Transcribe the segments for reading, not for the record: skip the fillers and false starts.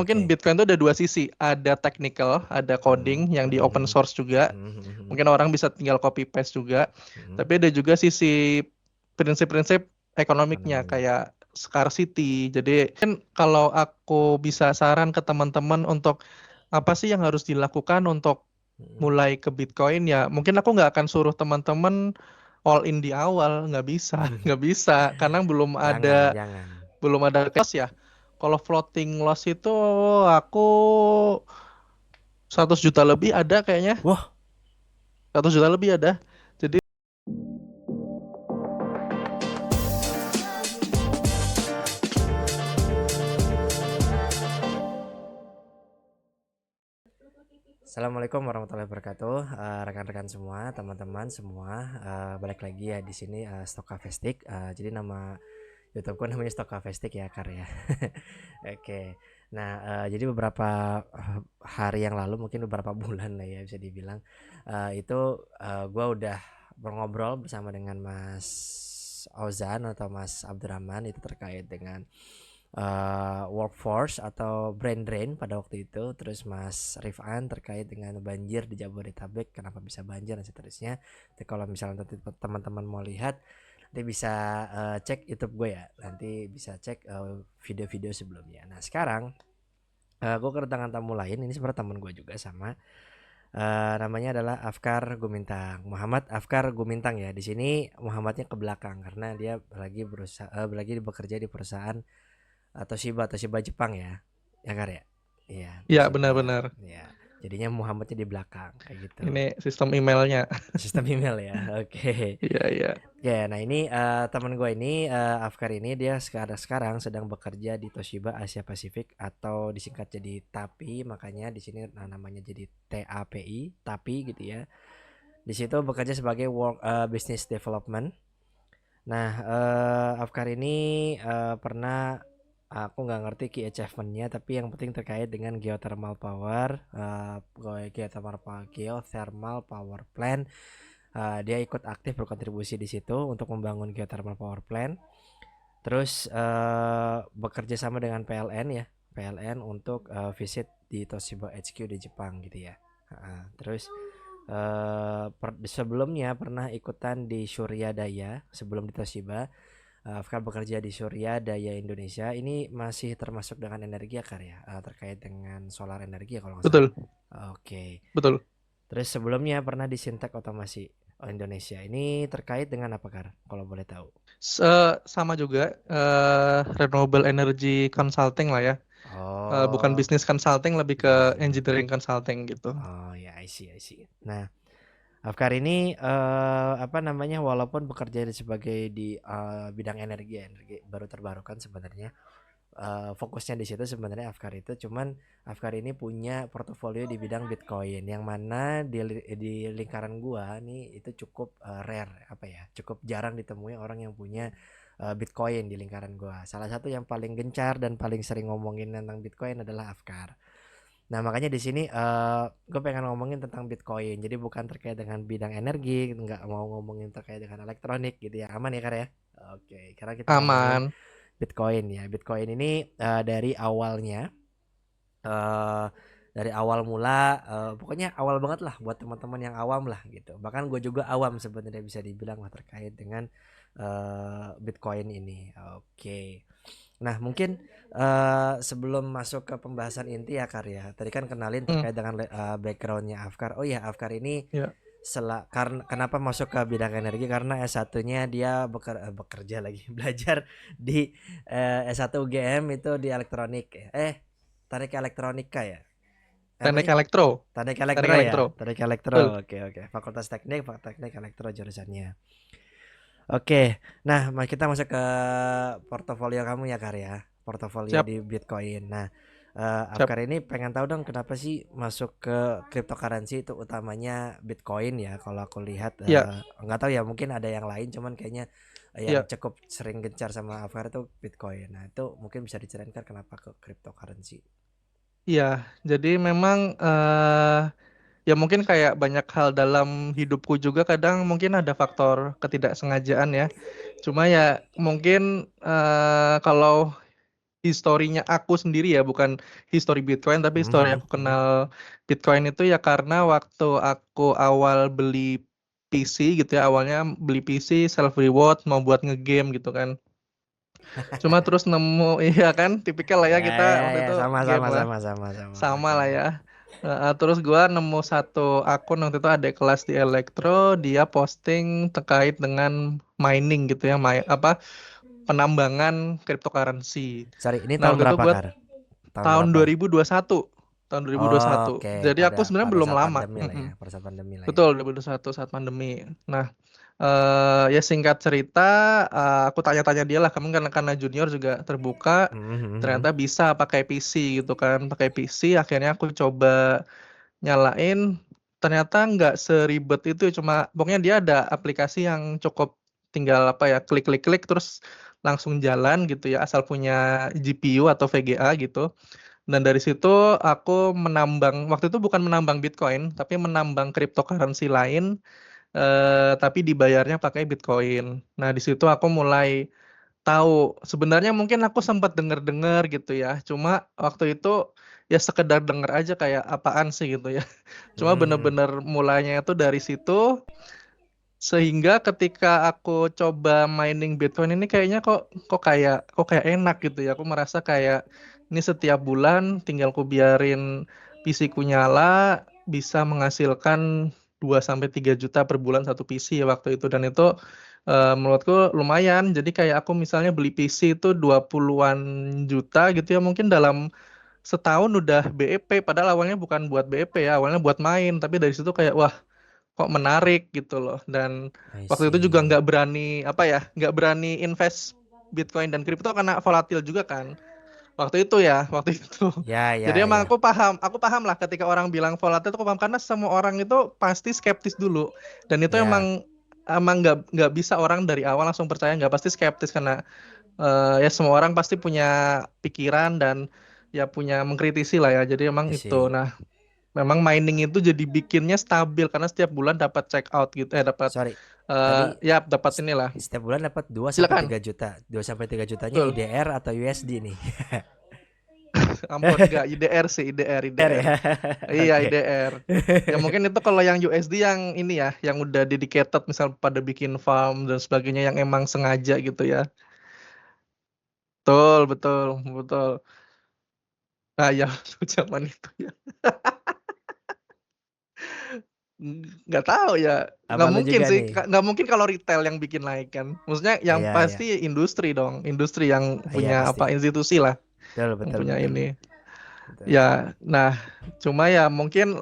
Mungkin Oke. Bitcoin itu ada dua sisi, ada technical, ada Mhm, coding yang di open mhm, source juga. mhm, mhm, Mungkin orang bisa tinggal copy paste juga. mhm. Tapi ada juga sisi prinsip-prinsip ekonomiknya Ekonomi. kayak scarcity. Jadi kan kalau aku bisa saran ke teman-teman untuk apa sih yang harus dilakukan untuk Mhm. mulai ke Bitcoin ya, mungkin aku nggak akan suruh teman-teman all in di awal, nggak bisa, nggak bisa, karena Jangan, jangan. belum ada cash ya. Kalau floating loss itu aku 100 juta lebih ada kayaknya, Wah, 100 juta lebih ada. Jadi assalamualaikum warahmatullahi wabarakatuh, rekan-rekan semua, teman-teman semua, balik lagi ya di sini Stokafestik. Jadi nama YouTubeku namanya Stokafestik ya Kar ya. Oke. Nah, jadi beberapa hari yang lalu, mungkin beberapa bulan lah ya bisa dibilang, itu gue udah ngobrol bersama dengan Mas Ozan atau Mas Abdurrahman itu terkait dengan workforce atau brain drain pada waktu itu. Terus Mas Rifan terkait dengan banjir di Jabodetabek, kenapa bisa banjir dan seterusnya. Jadi kalau misalnya nanti teman-teman mau lihat, nanti bisa cek YouTube gue ya, nanti bisa cek video-video sebelumnya. Nah sekarang gue kedatangan tamu lain, ini sebenarnya teman gue juga sama. Namanya adalah Afkar Gumintang, Muhammad Afkar Gumintang ya. Di sini Muhammadnya ke belakang karena dia lagi berusaha, lagi bekerja di perusahaan Toshiba Jepang ya. Ya Kar ya? Iya, ya Toshiba. benar-benar Ya. Jadinya Muhammadnya di belakang kayak gitu. ini sistem emailnya. Sistem email ya. Oke. Iya iya. Ya, nah ini teman gue ini Afkar ini dia sekarang sedang bekerja di Toshiba Asia Pasifik atau disingkat jadi TAPI, makanya di sini namanya jadi TAPI, TAPI gitu ya. Di situ bekerja sebagai business development. Nah, Afkar ini pernah, aku nggak ngerti key achievement-nya, tapi yang penting terkait dengan geothermal power, geothermal power plant. Dia ikut aktif berkontribusi di situ untuk membangun geothermal power plant. Terus bekerja sama dengan PLN ya, PLN untuk visit di Toshiba HQ di Jepang gitu ya. Terus sebelumnya pernah ikutan di Surya Daya sebelum di Toshiba. Afkar bekerja di Surya Daya Indonesia. Ini masih termasuk dengan energi ya Kar ya, terkait dengan solar energi ya kalau nggak salah. Betul, Oke. betul. Terus sebelumnya pernah di Sintek Otomasi Indonesia. Ini terkait dengan apa Kar? Kalau boleh tahu. Sama juga renewable energy consulting lah ya. Bukan Oh, bisnis consulting, lebih ke bisnis ya. engineering consulting gitu. Oh ya, I see, I see. Nah, Afkar ini apa namanya? Walaupun bekerja sebagai di bidang energi, energi baru terbarukan sebenarnya. Fokusnya di situ sebenarnya Afkar itu, cuman Afkar ini punya portofolio di bidang Bitcoin yang mana di lingkaran gua nih itu cukup rare, apa ya, cukup jarang ditemui orang yang punya Bitcoin di lingkaran gua. Salah satu yang paling gencar dan paling sering ngomongin tentang Bitcoin adalah Afkar. Nah makanya di sini gue pengen ngomongin tentang Bitcoin. Jadi bukan terkait dengan bidang energi, nggak mau ngomongin terkait dengan elektronik gitu ya, aman ya Kar ya. Oke, karena kita ngomongin Aman. Bitcoin ya. Bitcoin ini dari awalnya, eh dari awal mula, pokoknya awal banget lah buat teman-teman yang awam lah gitu. Bahkan gue juga awam sebenarnya bisa dibilang lah terkait dengan Bitcoin ini. Oke. Nah mungkin sebelum masuk ke pembahasan inti ya Kar ya. Tadi kan kenalin Hmm, terkait dengan backgroundnya Afkar. Oh ya Afkar ini ya. karena kenapa masuk ke bidang energi karena S1-nya dia bekerja lagi belajar di S1 UGM itu di elektronik ya. Teknik elektronika ya. Apa Teknik sih? elektro. Teknik Teknik elektro elektro. ya. Teknik elektro. Betul. Oke oke. Fakultas Teknik elektro jurusannya. Oke. Nah, kita masuk ke portofolio kamu ya Kar ya. Portofolio Siap, di Bitcoin. Nah, siap. Afkar ini pengen tahu dong kenapa sih masuk ke cryptocurrency itu utamanya Bitcoin ya. Kalau aku lihat Ya, nggak tahu ya mungkin ada yang lain cuman kayaknya yang ya. cukup sering gencar sama Afkar itu Bitcoin. Nah, itu mungkin bisa diceritakan kenapa ke cryptocurrency. Iya, jadi memang ya mungkin kayak banyak hal dalam hidupku juga kadang mungkin ada faktor ketidaksengajaan ya. Cuma ya mungkin kalau historinya aku sendiri ya, bukan history Bitcoin, tapi Mhm histori mhm aku mhm. kenal Bitcoin itu ya karena waktu aku awal beli PC gitu ya, awalnya beli PC self reward mau buat ngegame gitu kan. Cuma terus nemu iya kan, tipikal lah ya Ya kita ya waktu ya, itu sama game sama lah, sama sama sama, sama oke. lah ya. Terus gua nemu satu akun waktu itu ada kelas di Elektro, dia posting terkait dengan mining gitu ya, apa penambangan cryptocurrency. Sorry, ini Nah, tahun waktu itu berapa, gue Kar? Tahun tahun berapa? 2021. Tahun 2021. Oke, Jadi aku pada sebenarnya pada belum saat lama. pandemi lah Mm-mm. ya, pada saat pandemi lah ya. Betul, 2021 saat pandemi. Nah, ya singkat cerita, aku tanya-tanya dia lah, kamu karena junior juga terbuka, Mhm mhm ternyata mhm. bisa pakai PC gitu kan, pakai PC. Akhirnya aku coba nyalain, ternyata nggak seribet itu, cuma pokoknya dia ada aplikasi yang cukup tinggal apa ya, klik-klik-klik terus langsung jalan gitu ya, asal punya GPU atau VGA gitu. Dan dari situ aku menambang, waktu itu bukan menambang Bitcoin, tapi menambang cryptocurrency lain, tapi dibayarnya pakai Bitcoin. Nah, di situ aku mulai tahu. Sebenarnya mungkin aku sempat dengar-dengar gitu ya. Cuma waktu itu ya sekedar denger aja kayak apaan sih gitu ya. Cuma Mhm mhm. bener-bener mulainya itu dari situ. Sehingga ketika aku coba mining Bitcoin ini kayaknya kok kayak enak gitu ya. Aku merasa kayak ini setiap bulan tinggal ku biarin PC ku nyala bisa menghasilkan 2 sampai 3 juta per bulan satu PC ya waktu itu, dan itu menurutku lumayan. Jadi kayak aku misalnya beli PC itu 20-an juta gitu ya, mungkin dalam setahun udah BEP, padahal awalnya bukan buat BEP ya, awalnya buat main, tapi dari situ kayak wah, kok menarik gitu loh. Dan I waktu itu juga see. nggak berani apa ya, nggak berani invest Bitcoin dan kripto karena volatil juga kan waktu itu ya, waktu itu. Ya Jadi ya emang ya. aku paham lah ketika orang bilang volatil itu, aku paham karena semua orang itu pasti skeptis dulu, dan itu emang Ya, emang nggak bisa orang dari awal langsung percaya, nggak pasti skeptis karena ya semua orang pasti punya pikiran dan ya punya mengkritisi lah ya. Jadi emang I itu. see. Nah, memang mining itu jadi bikinnya stabil karena setiap bulan dapat check out gitu, dapat Sorry. Tadi ya dapat inilah. setiap bulan dapat 2 sampai Silakan. 3 juta. 2 sampai 3 jutanya Betul. IDR atau USD nih? Ampun, enggak IDR sih, IDR, IDR IDR. ya. Iya, Oke. IDR. Ya mungkin itu kalau yang USD yang ini ya, yang udah dedicated misal pada bikin farm dan sebagainya yang emang sengaja gitu ya. Betul, betul, betul. Nah, ya zaman itu ya. Nggak tahu ya. Apa Nggak lu mungkin juga sih. nih? Nggak mungkin kalau retail yang bikin naik kan. Maksudnya yang Iya iya. pasti industri dong. Industri yang Iya punya pasti. apa, institusi lah. Betul Yang betul punya betul. ini. Betul. Ya, nah, cuma ya mungkin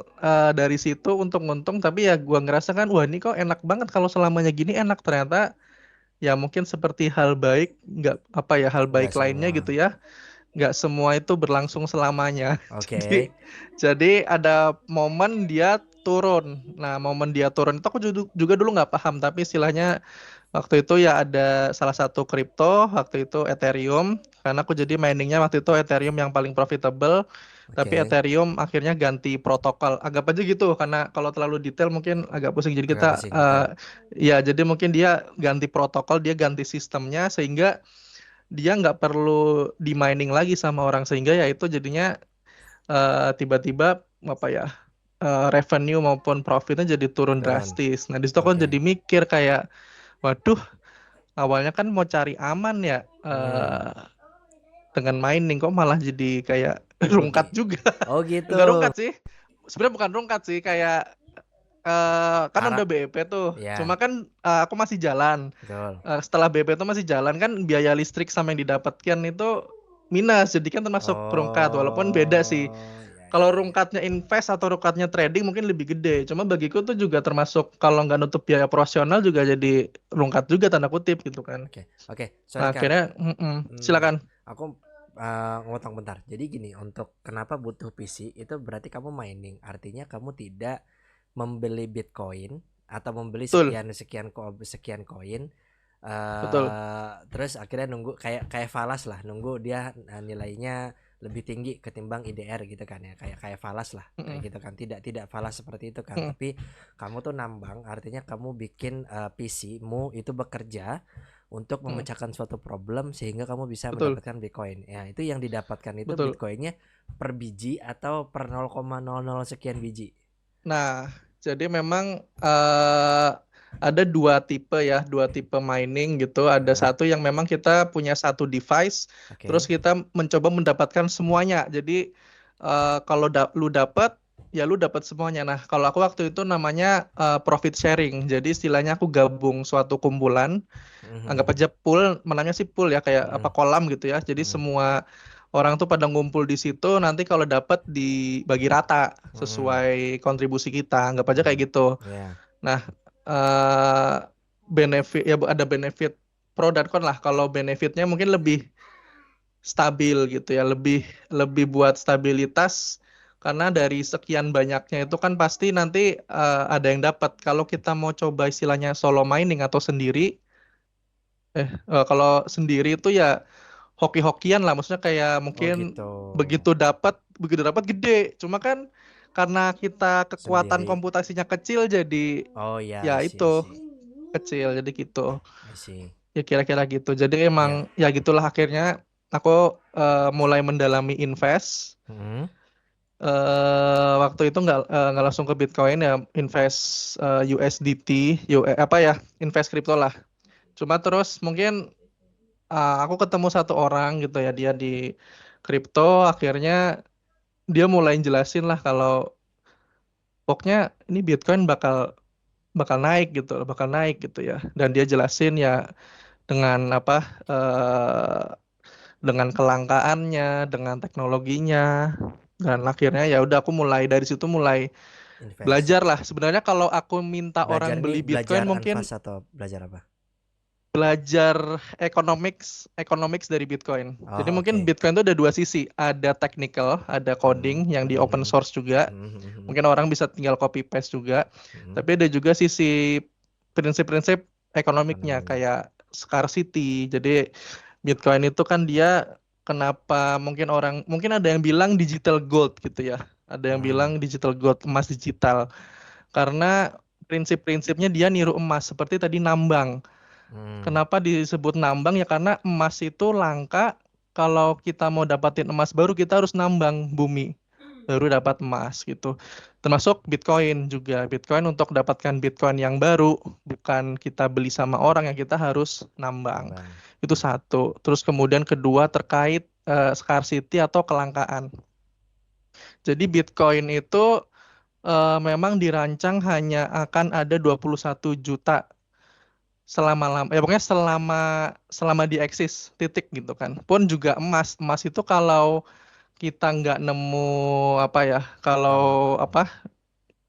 dari situ untung-untung, tapi ya gua ngerasa kan, wah ini kok enak banget kalau selamanya gini enak. Ternyata ya mungkin seperti hal baik, nggak apa ya, hal Enggak baik lainnya semua. gitu ya. Nggak semua itu berlangsung selamanya. Oke. Jadi ada momen dia turun. Nah, momen dia turun itu aku juga dulu nggak paham, tapi istilahnya waktu itu ya ada salah satu kripto, waktu itu Ethereum, karena aku jadi miningnya waktu itu Ethereum yang paling profitable, tapi Oke. Ethereum akhirnya ganti protokol. Anggap aja gitu, karena kalau terlalu detail mungkin agak pusing. Jadi Agak kita, pusing, betul. ya jadi mungkin dia ganti protokol, dia ganti sistemnya, sehingga dia nggak perlu di mining lagi sama orang, sehingga ya itu jadinya tiba-tiba apa ya, revenue maupun profitnya jadi turun Turun. drastis. Nah, di situ aku jadi Oke. mikir kayak, waduh, awalnya kan mau cari aman ya, Hmm. dengan mining, kok malah jadi kayak rungkat Rugi. juga. Oh gitu. Enggak rungkat sih. Sebenarnya bukan rungkat sih, kayak kan udah Arah. BEP tuh. Cuma Ya, kan aku masih jalan. betul. Setelah BEP itu masih jalan kan, biaya listrik sama yang didapatkan itu minus. Jadi kan termasuk rungkat, walaupun beda sih. Oh, ya Kalau ya ya. rungkatnya invest atau rungkatnya trading mungkin lebih gede. Cuma bagiku tuh juga termasuk, kalau nggak nutup biaya operasional juga jadi rungkat juga tanda kutip gitu kan. Oke. Oke, Nah, sorry Kar. akhirnya Hmm, silakan. aku ngotong bentar. Jadi gini, untuk kenapa butuh PC itu berarti kamu mining. Artinya kamu tidak membeli Bitcoin atau membeli Betul, sekian koin, betul. terus akhirnya nunggu kayak kayak falas lah, nunggu dia nilainya lebih tinggi ketimbang IDR gitu kan ya, kayak kayak falas lah kayak Mm-mm, gitu kan, tidak falas seperti itu kan, mm-mm, tapi kamu tuh nambang, artinya kamu bikin PC mu itu bekerja untuk Hmm, memecahkan suatu problem sehingga kamu bisa betul, mendapatkan Bitcoin. Ya, itu yang didapatkan itu betul. Bitcoinnya per biji atau per 0,00 sekian biji. Nah, jadi memang ada dua tipe mining gitu. Ada Heeh, satu yang memang kita punya satu device, terus oke. kita mencoba mendapatkan semuanya. Jadi kalau lu dapat, ya lu dapat semuanya. Nah, kalau aku waktu itu namanya profit sharing. Jadi istilahnya aku gabung suatu kumpulan, anggap Mhm, aja pool, menangnya sih pool ya kayak apa mhm, kolam gitu ya. Jadi mhm, semua orang tuh pada ngumpul di situ, nanti kalau dapat dibagi rata mhm, sesuai kontribusi kita, anggap aja kayak mhm. gitu. Ya, Nah, eh benefit ya ada benefit pro dan con lah. Kalau benefitnya mungkin lebih stabil gitu ya, lebih lebih buat stabilitas karena dari sekian banyaknya itu kan pasti nanti ada yang dapat. Kalau kita mau coba istilahnya solo mining atau sendiri, kalau sendiri itu ya hoki-hokian lah, maksudnya kayak oh mungkin gitu. begitu dapat gede. Cuma kan karena kita kekuatan Sendiri. komputasinya kecil jadi Oh ya, ya I see, itu I see. kecil jadi gitu. I see. Ya kira-kira gitu. Jadi emang Ya. ya gitulah akhirnya aku mulai mendalami invest. Mhm. Waktu itu nggak langsung ke Bitcoin ya, invest USDT, apa ya, invest kripto lah. Cuma terus mungkin aku ketemu satu orang gitu ya, dia di kripto, akhirnya dia mulai jelasin lah kalau pokoknya ini Bitcoin bakal bakal naik gitu, bakal naik gitu ya. Dan dia jelasin ya dengan apa, eh, dengan kelangkaannya, dengan teknologinya, dan akhirnya ya udah aku mulai dari situ mulai Invest. belajar lah. Sebenarnya kalau aku minta orang Belajar ini beli belajar Bitcoin mungkin Anfas atau belajar apa? belajar economics dari Bitcoin. Jadi Oh, mungkin oke. Bitcoin itu ada dua sisi, ada technical, ada Mhm, coding yang di open mhm, source juga. mhm, mhm, Mungkin orang bisa tinggal copy paste juga. mhm. Tapi ada juga sisi prinsip-prinsip ekonomiknya Ekonomi. kayak scarcity. Jadi Bitcoin itu kan dia kenapa mungkin ada yang bilang digital gold gitu ya. Ada yang Mhm, bilang digital gold, emas digital. Karena prinsip-prinsipnya dia niru emas seperti tadi nambang. mhm. Kenapa disebut nambang ya karena emas itu langka. Kalau kita mau dapatin emas baru kita harus nambang bumi baru dapat emas gitu. Termasuk Bitcoin juga. Bitcoin untuk dapatkan Bitcoin yang baru bukan kita beli sama orang yang kita harus nambang. Tambang. Itu satu. Terus kemudian kedua terkait scarcity atau kelangkaan. Jadi Bitcoin itu memang dirancang hanya akan ada 21 juta selama-lama ya pokoknya selama selama di eksis titik gitu kan pun juga emas itu kalau kita nggak nemu apa ya kalau Tambang. apa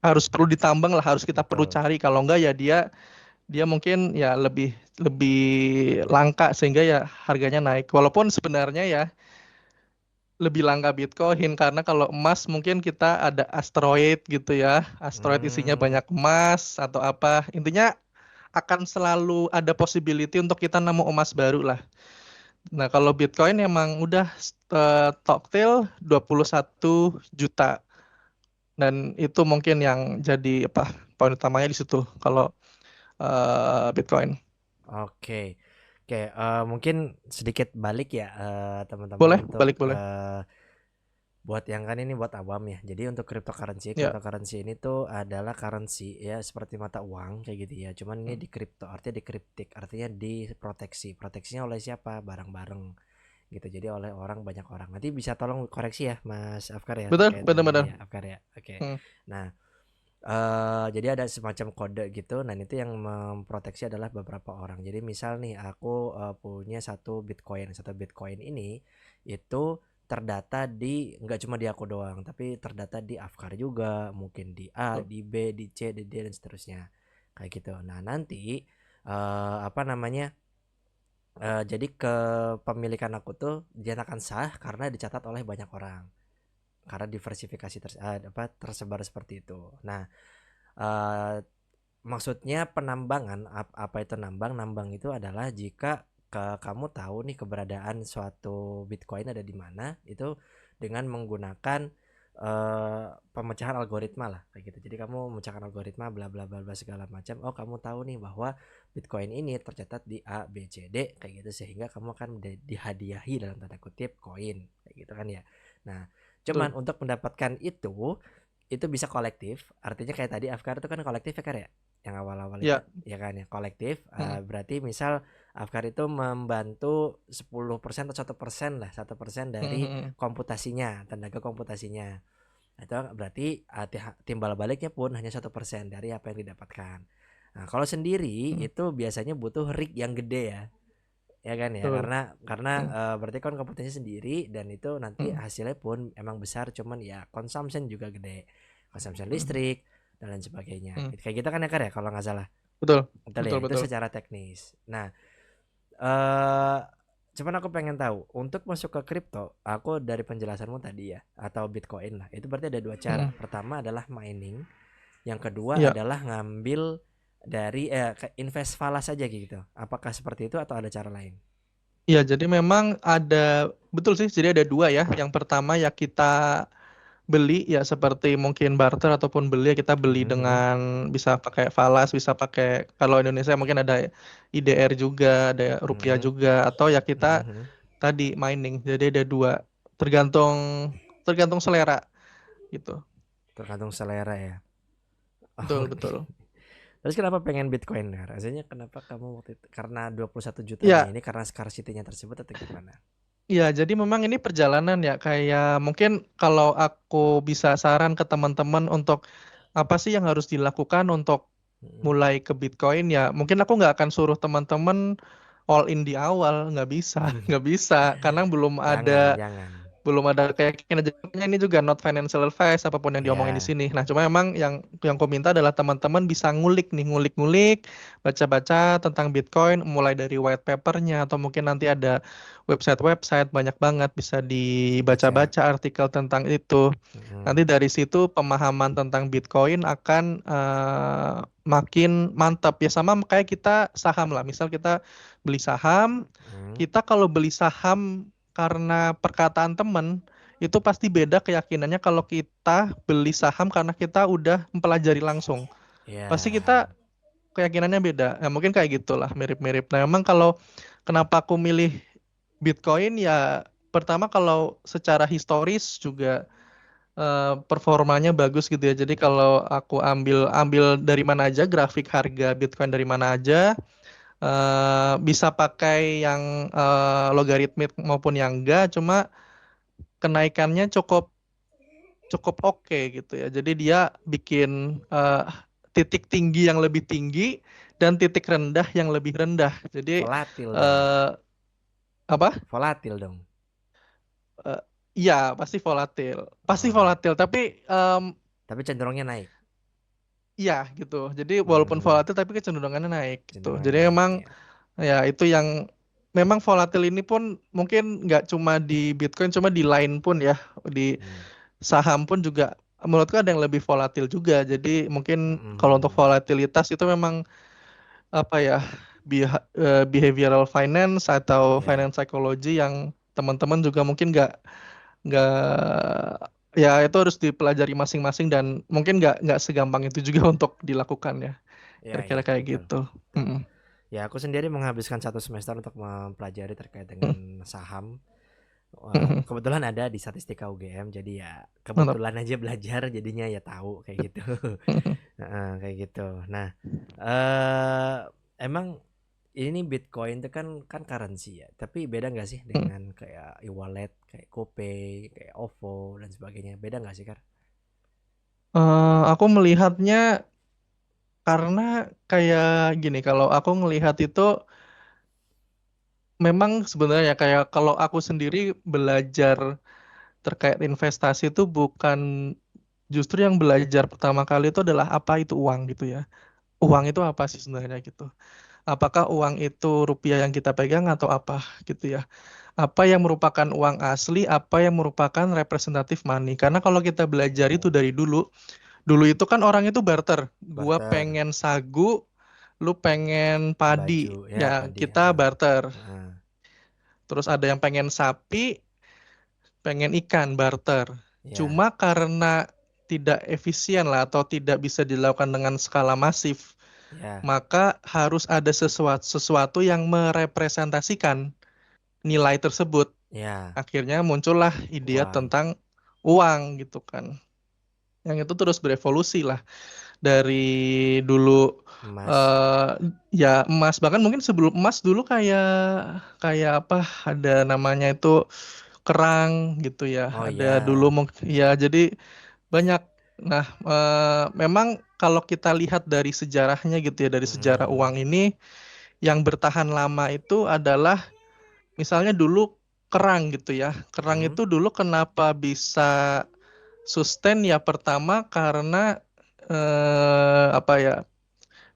harus perlu ditambang lah harus kita perlu Betul. cari kalau nggak ya dia dia mungkin ya lebih lebih langka sehingga ya harganya naik walaupun sebenarnya ya lebih langka Bitcoin karena kalau emas mungkin kita ada asteroid gitu ya asteroid isinya Hmm, banyak emas atau apa intinya akan selalu ada possibility untuk kita nemu emas baru lah. Nah, kalau Bitcoin emang udah toktil 21 juta. Dan itu mungkin yang jadi apa poin utamanya di situ kalau Bitcoin. oke. Oke, mungkin sedikit balik ya, teman-teman Boleh, untuk, balik boleh. buat yang kan ini buat awam ya. Jadi untuk cryptocurrency, Ya, cryptocurrency ini tuh adalah currency ya seperti mata uang kayak gitu ya. Cuman ini di crypto, artinya dikriptik, artinya diproteksi. Proteksinya oleh siapa? Barang-barang gitu. Jadi oleh orang banyak orang. Nanti bisa tolong koreksi ya Mas Afkar ya betul, terkait hal ini benar-benar. ya, Afkar ya. Oke. Hmm. Nah, jadi ada semacam kode gitu, dan itu yang memproteksi adalah beberapa orang. Jadi misal nih aku, punya satu Bitcoin ini, itu terdata di nggak cuma di aku doang, tapi terdata di Afkar juga, mungkin di A, Betul. di B, di C, di D, dan seterusnya, kayak gitu. Nah nanti, apa namanya, jadi kepemilikan aku tuh dinyatakan sah karena dicatat oleh banyak orang, karena diversifikasi tersebar seperti itu. Nah, Eee, maksudnya penambangan, apa itu nambang? Nambang itu adalah jika kamu tahu nih keberadaan suatu Bitcoin ada di mana, itu dengan menggunakan, pemecahan algoritma lah kayak gitu. Jadi kamu memecahkan algoritma bla bla bla bla segala macam. Oh, kamu tahu nih bahwa Bitcoin ini tercatat di A B C D kayak gitu, sehingga kamu akan dihadiahi dalam tanda kutip koin kayak gitu kan ya. Nah, cuman Betul. untuk mendapatkan itu bisa kolektif. Artinya kayak tadi Afkar itu kan kolektif ya, Kar ya? Yang awal-awal itu Ya. ya kan ya, kolektif. Mm, Berarti misal Afkar itu membantu 10% atau 1% lah, 1% mm, dari mm, komputasinya, tenaga komputasinya. Itu berarti timbal baliknya pun hanya 1% dari apa yang didapatkan. Nah, kalau sendiri mm. itu biasanya butuh rig yang gede ya. Ya kan ya, Betul. karena Mm, berarti kan komputasinya sendiri dan itu nanti mm, hasilnya pun emang besar, cuman ya consumption juga gede. Consumption mm, listrik dan lain sebagainya. mm. Kayak gitu kan ya, Kak ya, kalau nggak salah. Betul. Betul ya, Betul, itu betul. secara teknis. Nah, eh cuman aku pengen tahu, untuk masuk ke kripto, aku dari penjelasanmu tadi ya, atau Bitcoin lah, itu berarti ada dua cara. Mm. Pertama adalah mining, yang kedua Iya. adalah ngambil dari invest falas aja gitu. Apakah seperti itu atau ada cara lain? Iya, jadi memang ada, betul sih, jadi ada dua ya. Yang pertama ya kita beli ya seperti mungkin barter ataupun beli ya kita beli Mhm, dengan bisa pakai falas, bisa pakai kalau Indonesia mungkin ada IDR juga, ada rupiah mhm, juga atau ya mhm, kita mhm. tadi mining. Jadi ada dua, tergantung tergantung selera gitu. Tergantung selera ya. Betul, Oke. betul. Terus kenapa pengen Bitcoin? Nah, rasanya kenapa kamu waktu itu? Karena 21 jutanya Ya, ini, karena scarcity-nya tersebut atau gimana? iya, jadi memang ini perjalanan ya, kayak mungkin kalau aku bisa saran ke teman-teman untuk apa sih yang harus dilakukan untuk Mhm. mulai ke Bitcoin ya, mungkin aku nggak akan suruh teman-teman all in di awal, nggak bisa, nggak bisa, karena Jangan, jangan. belum ada kayak kinerjanya. Ini juga not financial advice apapun yang diomongin di Ya, sini. Nah, cuma emang yang ku minta adalah teman-teman bisa ngulik nih, ngulik-ngulik, baca-baca tentang Bitcoin mulai dari white papernya atau mungkin nanti ada website-website banyak banget bisa baca. dibaca-baca artikel tentang itu. Nanti Mhm. dari situ pemahaman tentang Bitcoin akan makin mantap ya, sama kayak kita saham lah. Misal kita beli saham, Mhm. kita kalau beli saham karena perkataan temen itu pasti beda keyakinannya kalau kita beli saham karena kita udah mempelajari langsung. Pasti Ya, kita keyakinannya beda. Ya, mungkin kayak gitulah, mirip-mirip. Nah, memang kalau kenapa aku milih Bitcoin ya pertama kalau secara historis juga performanya bagus gitu ya. Jadi kalau aku ambil ambil dari mana aja grafik harga Bitcoin dari mana aja, bisa pakai yang logaritmik maupun yang enggak, cuma kenaikannya cukup cukup oke gitu ya. Jadi dia bikin titik tinggi yang lebih tinggi dan titik rendah yang lebih rendah. Jadi volatil dong. eh, apa? Volatil dong. Eh, Iya, pasti volatil. Pasti Oh, volatil, tapi tapi cenderungnya naik. iya gitu. Jadi walaupun Hmm, volatil tapi kecenderungannya naik gitu. cenderungnya Jadi naik memang ya. ya itu yang memang volatil ini pun mungkin nggak cuma di Bitcoin, cuma di lain pun ya, di Hmm. saham pun juga menurutku ada yang lebih volatil juga. Jadi mungkin kalau untuk Mhm. volatilitas itu memang apa ya, behavioral finance atau Ya. finance psychology yang teman-teman juga mungkin nggak ya itu harus dipelajari masing-masing dan mungkin nggak segampang itu juga untuk dilakukan ya. Ya, Kira-kira ya, kayak betul. gitu. Betul. Mm-mm. Ya, aku sendiri menghabiskan 1 semester untuk mempelajari terkait Mm. dengan saham. Mm-mm. Kebetulan ada di statistika UGM, jadi ya Mantap. kebetulan aja belajar jadinya ya tahu kayak gitu. Mm-mm. Heeh, kayak gitu. Nah, eh emang ini Bitcoin itu kan kan currency ya, tapi beda nggak sih Mm. dengan kayak e-wallet, kayak GoPay, kayak OVO dan sebagainya? Beda nggak sih, Kar? Aku melihatnya karena kayak gini, kalau aku ngelihat itu memang sebenarnya kayak kalau aku sendiri belajar terkait investasi itu bukan, justru yang belajar pertama kali itu adalah apa itu uang gitu ya. Uang itu apa sih sebenarnya gitu. Apakah uang itu rupiah yang kita pegang atau apa gitu ya. Apa yang merupakan uang asli, apa yang merupakan representatif money. Karena kalau kita belajar itu Oh, dari dulu, dulu itu kan orang itu barter. Gua barter, pengen sagu, lu pengen baju, padi, ya ya padi, kita barter. heeh. Terus ada yang pengen sapi, pengen ikan, barter. Ya, Cuma karena tidak efisien lah atau tidak bisa dilakukan dengan skala masif, ya, maka harus ada sesuatu yang merepresentasikan nilai tersebut. ya, Akhirnya muncullah ide uang, tentang uang gitu kan. Yang itu terus berevolusi lah dari dulu emas. eh ya emas, bahkan mungkin sebelum emas dulu kayak kayak apa, ada namanya itu kerang gitu ya. Oh Ada dulu ya, mungkin ya, jadi banyak. Nah, memang kalau kita lihat dari sejarahnya gitu ya, dari sejarah mhm, uang ini yang bertahan lama itu adalah misalnya dulu kerang gitu ya. Kerang mhm. itu dulu kenapa bisa sustain ya, pertama karena apa ya?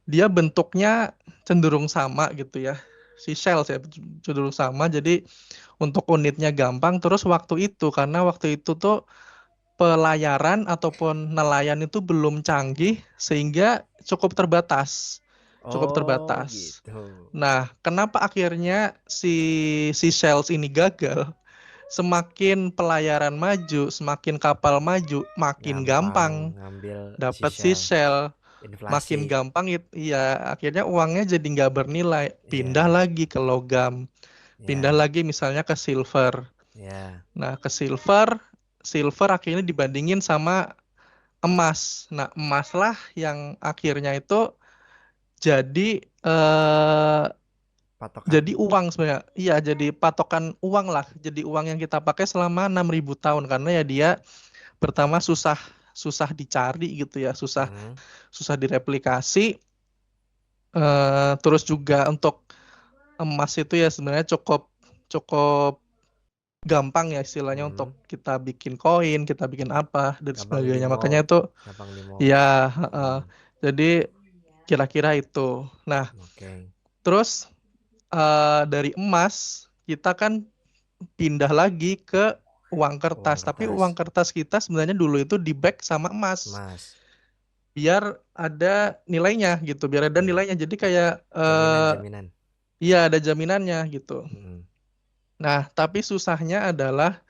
Dia bentuknya cenderung sama gitu ya. Si shells ya cenderung sama, jadi untuk unitnya gampang. Terus waktu itu, karena waktu itu tuh pelayaran ataupun nelayan itu belum canggih sehingga cukup terbatas. Cukup Oh terbatas. gitu. Nah, kenapa akhirnya si Shells ini gagal? Semakin pelayaran maju, semakin kapal maju, makin Gampang gampang ngambil dapat sisial, seashell. inflasi. Makin gampang iya, akhirnya uangnya jadi nggak bernilai. Pindah Iya, lagi ke logam, pindah iya, lagi misalnya ke silver. iya. Nah, ke silver, silver akhirnya dibandingin sama emas. Nah, emas lah yang akhirnya itu jadi Patokan. jadi uang sebenarnya. Iya, jadi patokan uang lah. Jadi uang yang kita pakai selama 6.000 tahun, karena ya dia pertama susah susah dicari gitu ya, susah Mhm, susah direplikasi. Terus juga untuk emas itu ya sebenarnya cukup cukup gampang ya istilahnya untuk mhm. kita bikin koin, kita bikin apa dan Gampang sebagainya. dimo, Makanya itu gampang dimo. ya, heeh. Mhm, Jadi kira-kira itu. Nah, oke. terus dari emas kita kan pindah lagi ke uang Uang kertas. Tapi kertas, uang kertas kita sebenarnya dulu itu di back sama emas. emas. Biar ada nilainya gitu, biar ada Iya. nilainya. Jadi kayak Jaminan-jaminan. iya ada jaminannya gitu. Mhm. Nah, tapi susahnya adalah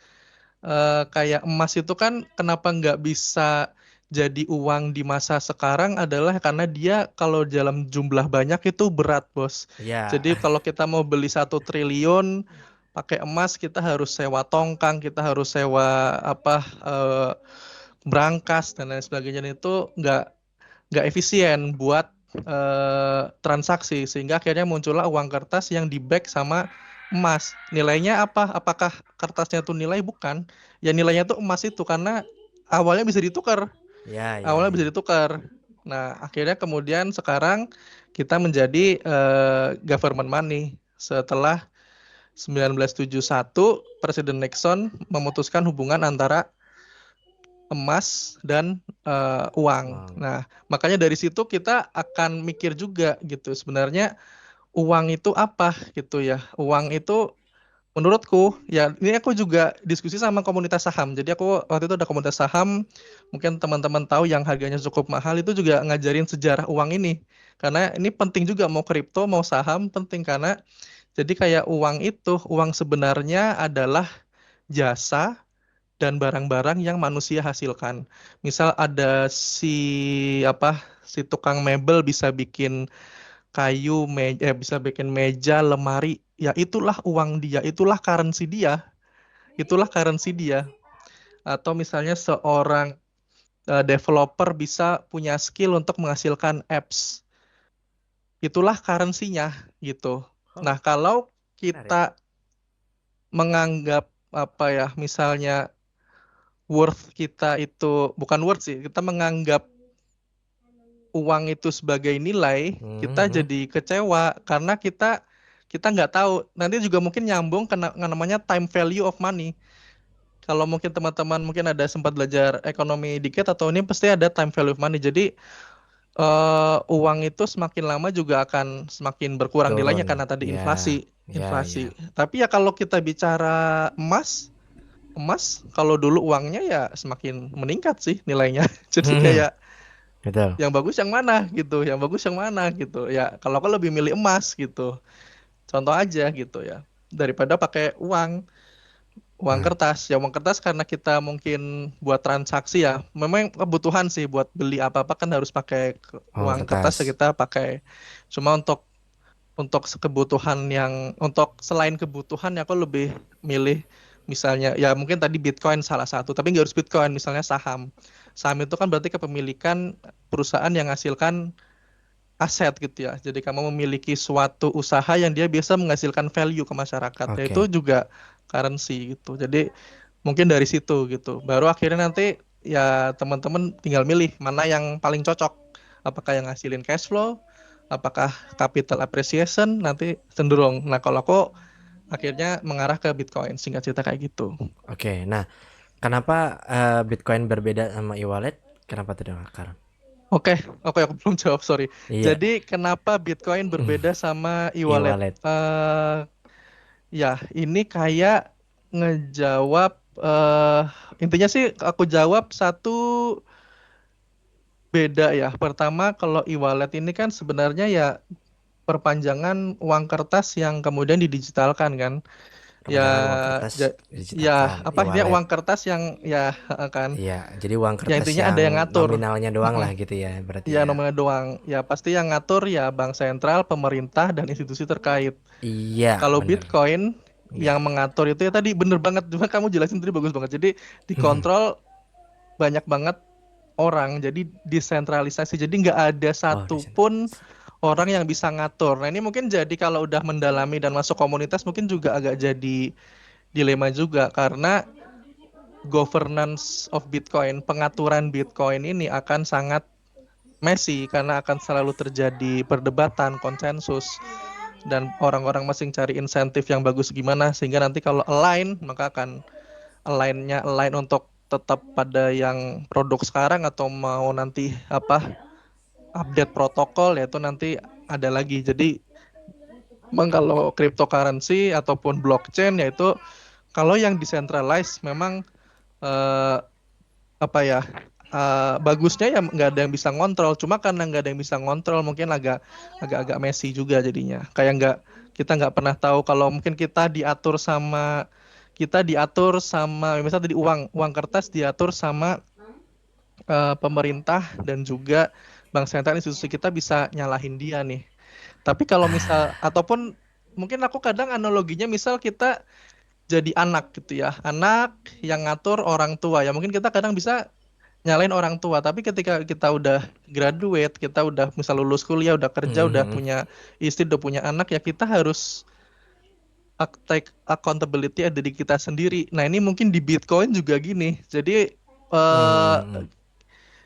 kayak emas itu kan kenapa nggak bisa jadi uang di masa sekarang adalah karena dia kalau dalam jumlah banyak itu berat, Bos. Iya. Jadi kalau kita mau beli 1 triliun pakai emas, kita harus sewa tongkang, kita harus sewa apa, brankas dan lain sebagainya. Dan itu nggak efisien buat transaksi, sehingga akhirnya muncullah uang kertas yang di back sama emas. Nilainya apa? Apakah kertasnya tuh nilai? Bukan. Ya nilainya tuh emas itu karena awalnya bisa ditukar. Iya, iya, Awalnya iya. bisa ditukar. Nah, akhirnya kemudian sekarang kita menjadi government money setelah 1971 Presiden Nixon memutuskan hubungan antara emas dan uang. Uang. Nah, makanya dari situ kita akan mikir juga gitu. Sebenarnya uang itu apa gitu ya. Uang itu menurutku ya, ini aku juga diskusi sama komunitas saham. Jadi aku waktu itu ada komunitas saham, mungkin teman-teman tahu yang harganya cukup mahal, itu juga ngajarin sejarah uang ini. Karena ini penting juga, mau kripto mau saham penting, karena jadi kayak uang itu, uang sebenarnya adalah jasa dan barang-barang yang manusia hasilkan. Misal ada si tukang mebel bisa bikin kayu, bisa bikin meja, lemari, ya itulah uang dia, itulah currency dia, itulah currency dia. Atau misalnya seorang developer bisa punya skill untuk menghasilkan apps, itulah currency-nya gitu. Oh, Nah, kalau menarik. kita menganggap apa ya, misalnya worth kita itu bukan worth sih, kita menganggap uang itu sebagai nilai, kita Mhm. jadi kecewa karena kita nggak tahu. Nanti juga mungkin nyambung ke namanya time value of money. Kalau mungkin teman-teman mungkin ada sempat belajar ekonomi dikit atau ini, pasti ada time value of money. Jadi uang itu semakin lama juga akan semakin berkurang nilainya Turun. karena tadi Ya, inflasi, ya, inflasi. ya. Tapi ya kalau kita bicara emas, emas kalau dulu uangnya ya semakin meningkat sih nilainya. Jadi Mhm. kayak Betul. yang bagus yang mana gitu, yang bagus yang mana gitu ya. Kalau aku lebih milih emas gitu, contoh aja gitu ya, daripada pakai uang. uang Heeh. kertas. Ya uang kertas karena kita mungkin buat transaksi ya. Memang kebutuhan sih buat beli apa-apa kan harus pakai Oh, uang kertas ya kertas. kita pakai. Cuma untuk kebutuhan yang untuk selain kebutuhan ya aku lebih milih misalnya ya mungkin tadi Bitcoin salah satu, tapi nggak harus Bitcoin, misalnya saham. Saham itu kan berarti kepemilikan perusahaan yang menghasilkan aset gitu ya. Jadi kamu memiliki suatu usaha yang dia bisa menghasilkan value ke masyarakat. Ya itu Oke. juga currency gitu. Jadi mungkin dari situ gitu. Baru akhirnya nanti ya teman-teman tinggal milih mana yang paling cocok. Apakah yang ngasilin cash flow, apakah capital appreciation, nanti cenderung. Nah, kalau aku akhirnya mengarah ke Bitcoin, singkat cerita kayak gitu. Oke. Nah, kenapa Bitcoin berbeda sama e-wallet? Kenapa tuh Dong Akar? Oke, oke, aku belum jawab, sorry. Iya, Jadi kenapa Bitcoin berbeda sama e-wallet? e-wallet. Ya, ini kayak ngejawab intinya sih aku jawab satu beda ya. Pertama, kalau e-wallet ini kan sebenarnya ya perpanjangan uang kertas yang kemudian didigitalkan kan. Ya, Perpanjangan uang kertas ja- ya digitalkan, apa dia e-wallet. uang kertas yang ya kan. Iya, jadi uang Ya kertas intinya ada yang yang ngatur. nominalnya doang Mm-mm. lah gitu ya, berarti Ya ya. nomornya doang. Ya pasti yang ngatur ya bank sentral, pemerintah dan institusi terkait. Iya, Kalau bener. Bitcoin Iya. yang mengatur itu ya tadi bener banget, cuma kamu jelasin tadi bagus banget. Jadi dikontrol banyak banget orang, jadi desentralisasi. Jadi nggak ada Oh, satupun desentralisasi. orang yang bisa ngatur. Nah ini mungkin jadi kalau udah mendalami dan masuk komunitas mungkin juga agak jadi dilema juga karena governance of Bitcoin, pengaturan Bitcoin ini akan sangat messy karena akan selalu terjadi perdebatan, konsensus, dan orang-orang masing cari insentif yang bagus gimana sehingga nanti kalau align maka akan align untuk tetap pada yang produk sekarang atau mau nanti apa update protokol yaitu nanti ada lagi. Jadi memang kalau cryptocurrency ataupun blockchain yaitu kalau yang decentralized memang eh, apa ya bagusnya ya nggak ada yang bisa ngontrol, cuma karena nggak ada yang bisa ngontrol mungkin agak messy juga jadinya kayak nggak kita nggak pernah tahu kalau mungkin kita diatur sama misalnya tadi uang uang kertas diatur sama pemerintah dan juga bank sentral, institusi kita bisa nyalahin dia nih. Tapi kalau misal Ah, ataupun mungkin aku kadang analoginya misal kita jadi anak gitu ya, anak yang ngatur orang tua ya mungkin kita kadang bisa nyalain orang tua, tapi ketika kita udah graduate, kita udah misal lulus kuliah, udah kerja, udah mhm. punya istri, udah punya anak, ya kita harus take accountability dari kita sendiri. Nah ini mungkin di Bitcoin juga gini, jadi eh, Mhm.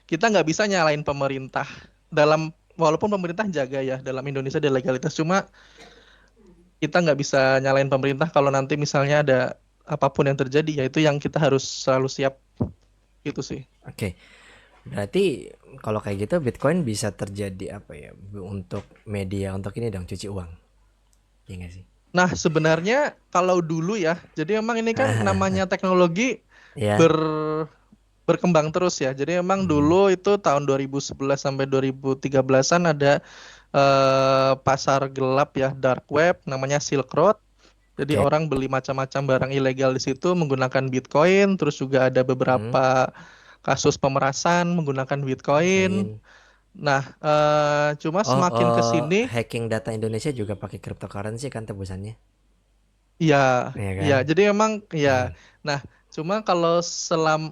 kita nggak bisa nyalain pemerintah dalam walaupun pemerintah jaga ya dalam Indonesia ada legalitas, cuma kita nggak bisa nyalain pemerintah kalau nanti misalnya ada apapun yang terjadi, ya itu yang kita harus selalu siap gitu sih. Oke, berarti kalau kayak gitu Bitcoin bisa terjadi apa ya, untuk media untuk ini dong, cuci uang, iya nggak sih? Nah, sebenarnya kalau dulu ya, jadi memang ini kan namanya teknologi Iya, ber berkembang terus ya. Jadi memang mhm, dulu itu tahun 2011 sampai 2013-an ada pasar gelap ya, dark web namanya Silk Road. Jadi oke, orang beli macam-macam barang ilegal di situ menggunakan Bitcoin, terus juga ada mhm, beberapa kasus pemerasan menggunakan Bitcoin. Bitcoin. Nah, cuma Oh, semakin ke sini hacking data Indonesia juga pakai cryptocurrency kan tebusannya? iya, Iya iya. kan? Jadi emang ya. Mhm. Nah, cuma kalau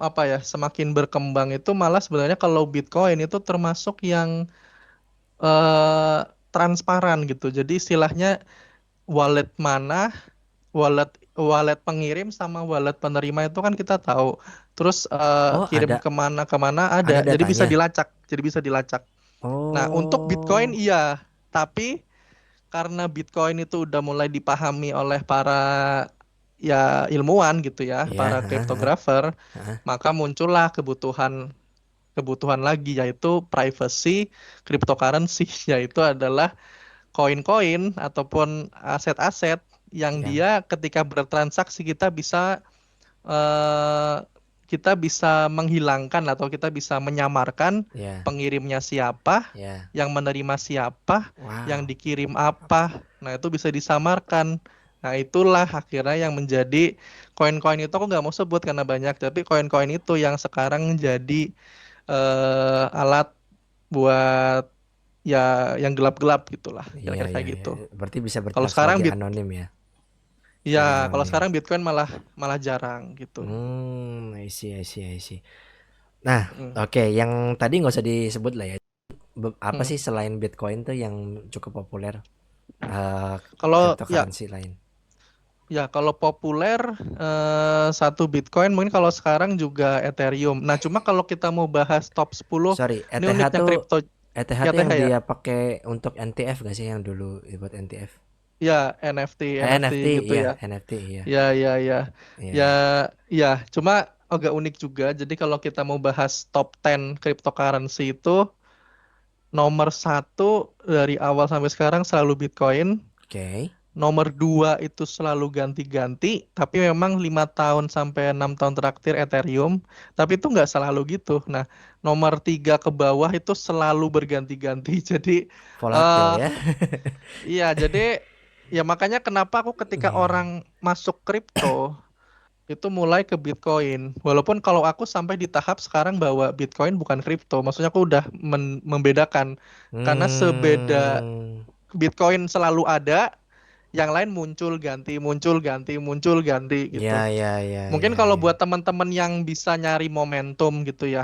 apa ya, semakin berkembang itu malah sebenarnya kalau Bitcoin itu termasuk yang eh, transparan gitu. Jadi istilahnya wallet mana, wallet wallet pengirim sama wallet penerima itu kan kita tahu. Terus Oh, kirim kemana kemana ada. ada Jadi bisa datanya? dilacak. Jadi bisa dilacak. Nah, untuk Bitcoin Oh, iya, tapi karena Bitcoin itu udah mulai dipahami oleh para ya ilmuwan gitu ya, iya, para heeh heeh, cryptographer, heeh, maka muncullah kebutuhan kebutuhan lagi yaitu privacy cryptocurrency yaitu adalah koin-koin ataupun aset-aset yang yang dia ketika bertransaksi eh, kita bisa menghilangkan atau kita bisa menyamarkan ya, pengirimnya siapa, ya. yang menerima siapa, yang Wow, dikirim apa. Nah, itu bisa disamarkan. Nah, itulah akhirnya yang menjadi koin-koin itu aku nggak mau sebut karena banyak, tapi koin-koin itu yang sekarang jadi alat buat ya yang gelap-gelap gitulah, Iya kira-kira iya kayak iya. gitu. Berarti bisa Kalau bertindak sekarang sebagai bit anonim ya, ya sebagai kalau anonim. sekarang Bitcoin malah malah jarang gitu. I see I see I see. Nah, Mm. oke, yang tadi nggak usah disebut lah ya. Apa Mm. sih selain Bitcoin tuh yang cukup populer, eee, Kalau ya cryptocurrency lain? kalau populer satu Bitcoin mungkin kalau sekarang juga Ethereum. Nah, cuma kalau kita mau bahas top 10 Sorry, ini ETH uniknya tuh kripto ETH ya tuh TH yang ya. dia pakai untuk NTF gak sih yang dulu dibuat NTF? Ya, NFT, NFT NFT, gitu iya ya. NFT, iya. Ya. Iya Ya, iya. ya, cuma agak unik juga. Jadi kalau kita mau bahas top 10 cryptocurrency itu nomor satu dari awal sampai sekarang selalu Bitcoin. Oke. Nomor dua itu selalu ganti-ganti, tapi memang 5 tahun sampai 6 tahun terakhir Ethereum. Tapi itu nggak selalu gitu. Nah, nomor tiga ke bawah itu selalu berganti-ganti. Jadi, Volatil eh ya. iya, jadi ya makanya kenapa aku ketika Iya. orang masuk kripto itu mulai ke Bitcoin. Walaupun kalau aku sampai di tahap sekarang bahwa Bitcoin bukan kripto, maksudnya aku udah membedakan. Karena sebeda Hmm. Bitcoin selalu ada, yang lain muncul ganti, muncul ganti, muncul ganti gitu. Ya ya ya Mungkin ya kalau ya. buat teman-teman yang bisa nyari momentum gitu ya,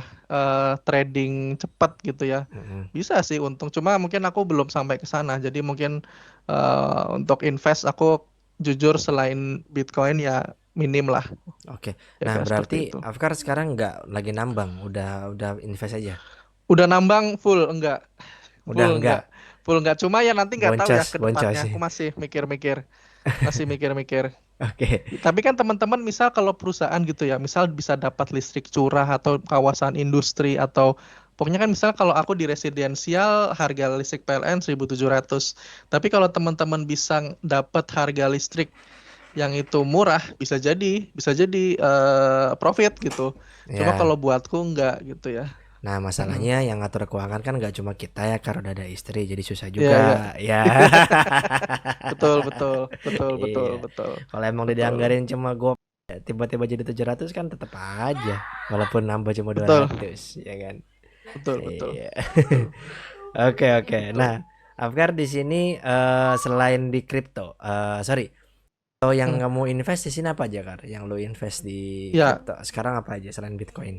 trading cepat gitu ya, Mhm. bisa sih untung. Cuma mungkin aku belum sampai ke sana. Jadi mungkin untuk invest aku jujur selain Bitcoin ya minim lah, Oke. Nah, kira-kira seperti berarti itu. Afkar sekarang nggak lagi nambang, udah invest aja? Udah nambang full enggak? Udah Full enggak? enggak? Full enggak. Cuma ya nanti nggak tahu ya Boncos ke boncos depannya. sih. Aku masih mikir-mikir. Masih mikir-mikir. Oke. Tapi kan teman-teman misal kalau perusahaan gitu ya, misal bisa dapat listrik curah atau kawasan industri atau pokoknya kan misal kalau aku di residensial harga listrik PLN 1.700. Tapi kalau teman-teman bisa dapat harga listrik yang itu murah, bisa jadi profit gitu. Cuma Ya. kalau buatku enggak gitu ya. Nah, Mm-mm. masalahnya yang ngatur keuangan kan nggak cuma kita ya, karena udah ada istri, jadi susah Iya, juga. iya. Ya. Betul, betul, betul, betul, Iya. betul, Kalau emang udah betul, dianggarin cuma gue tiba-tiba jadi 700 kan tetap aja. Walaupun nambah cuma dua betul, ratus, ya kan? betul, betul, Iya. betul, Oke, oke. betul. Nah, Afgar di sini selain di kripto, sorry, kalau yang Hmm. kamu invest di sini apa aja, Kar? Yang lo invest di Ya, kripto sekarang apa aja selain Bitcoin?